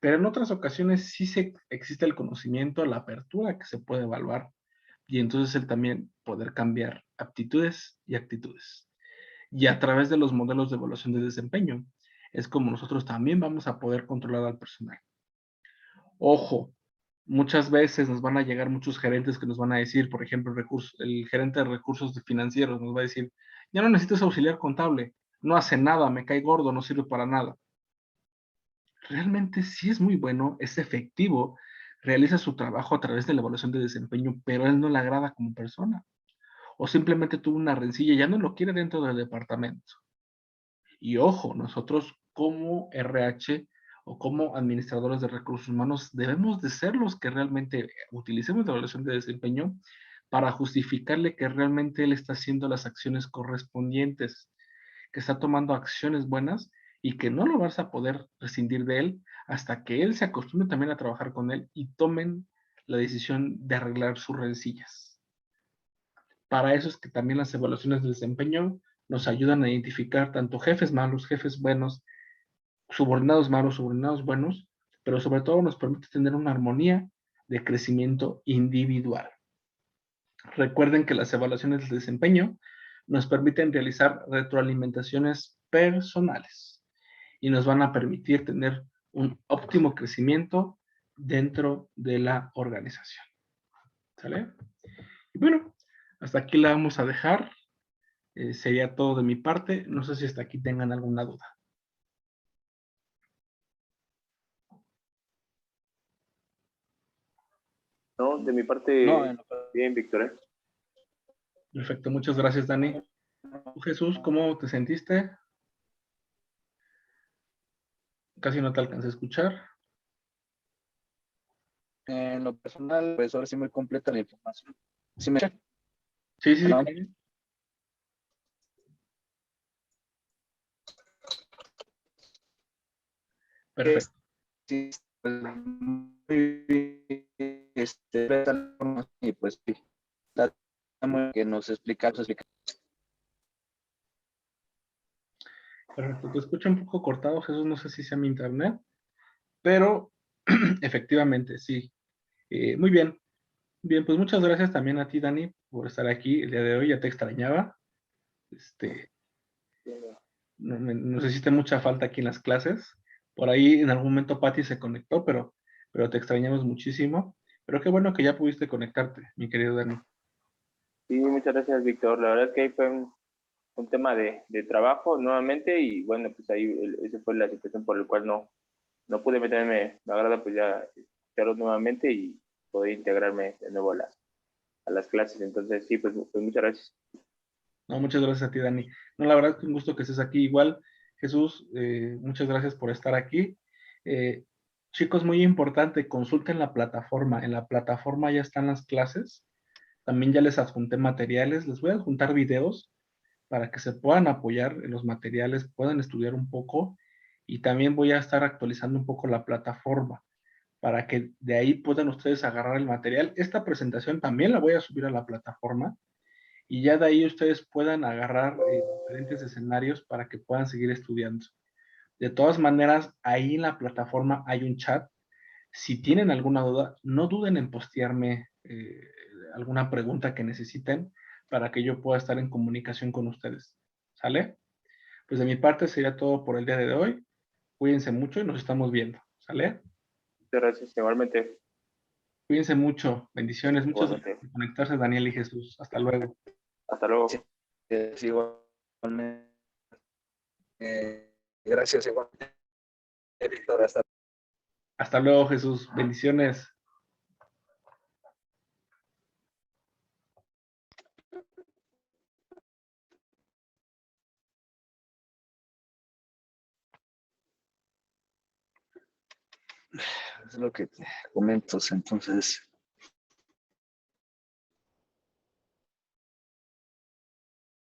pero en otras ocasiones sí existe el conocimiento, la apertura que se puede evaluar y entonces el también poder cambiar aptitudes y actitudes. Y a través de los modelos de evaluación de desempeño es como nosotros también vamos a poder controlar al personal. Ojo, muchas veces nos van a llegar muchos gerentes que nos van a decir, por ejemplo, el gerente de recursos financieros nos va a decir, ya no necesitas auxiliar contable, no hace nada, me cae gordo, no sirve para nada. Realmente sí es muy bueno, es efectivo, realiza su trabajo a través de la evaluación de desempeño, pero él no le agrada como persona. O simplemente tuvo una rencilla y ya no lo quiere dentro del departamento. Y ojo, nosotros como RH o como administradores de recursos humanos debemos de ser los que realmente utilicemos la evaluación de desempeño para justificarle que realmente él está haciendo las acciones correspondientes, que está tomando acciones buenas y que no lo vas a poder prescindir de él hasta que él se acostumbre también a trabajar con él y tomen la decisión de arreglar sus rencillas. Para eso es que también las evaluaciones de desempeño nos ayudan a identificar tanto jefes malos, jefes buenos, subordinados malos, subordinados buenos, pero sobre todo nos permite tener una armonía de crecimiento individual. Recuerden que las evaluaciones de desempeño nos permiten realizar retroalimentaciones personales y nos van a permitir tener un óptimo crecimiento dentro de la organización. ¿Sale? Y bueno, hasta aquí la vamos a dejar. Sería todo de mi parte. No sé si hasta aquí tengan alguna duda. No, de mi parte, No, bien, Víctor, ¿eh? Perfecto, muchas gracias, Dani. ¿Tú, Jesús, cómo te sentiste? Casi no te alcancé a escuchar. en lo personal, pues ahora sí muy completa la información. ¿Sí me escuchan? Sí, sí, sí. ¿No? Claro. Perfecto. Sí, pues, muy bien, y pues sí, que nos explica. Perfecto. Te escucho un poco cortado, Jesús. No sé si sea mi internet, pero efectivamente, sí. Muy bien. Bien, pues muchas gracias también a ti, Dani, por estar aquí el día de hoy. Ya te extrañaba. Nos hiciste mucha falta aquí en las clases. Por ahí en algún momento Patti se conectó, pero te extrañamos muchísimo. Pero qué bueno que ya pudiste conectarte, mi querido Dani. Sí, muchas gracias, Víctor. La verdad es que ahí fue un tema de trabajo nuevamente y bueno, pues ahí esa fue la situación por la cual no pude meterme. Me agrada pues ya escucharlos nuevamente y poder integrarme de nuevo a las clases. Entonces, sí, pues muchas gracias. No, muchas gracias a ti, Dani. No, la verdad es que un gusto que estés aquí. Igual, Jesús, muchas gracias por estar aquí. Eh, Chicos, muy importante, consulten la plataforma. En la plataforma ya están las clases. También ya les adjunté materiales. Les voy a adjuntar videos para que se puedan apoyar en los materiales, puedan estudiar un poco. Y también voy a estar actualizando un poco la plataforma para que de ahí puedan ustedes agarrar el material. Esta presentación también la voy a subir a la plataforma y ya de ahí ustedes puedan agarrar diferentes escenarios para que puedan seguir estudiando. De todas maneras, ahí en la plataforma hay un chat. Si tienen alguna duda, no duden en postearme alguna pregunta que necesiten para que yo pueda estar en comunicación con ustedes. ¿Sale? Pues de mi parte sería todo por el día de hoy. Cuídense mucho y nos estamos viendo. ¿Sale? Muchas gracias, igualmente. Cuídense mucho. Bendiciones. Muchas gracias Igualmente. por conectarse, Daniel y Jesús. Hasta luego. Hasta luego. Sí, igualmente. Gracias, igualmente, Víctor. Hasta luego, Jesús. Bendiciones. Es lo que te comento, entonces.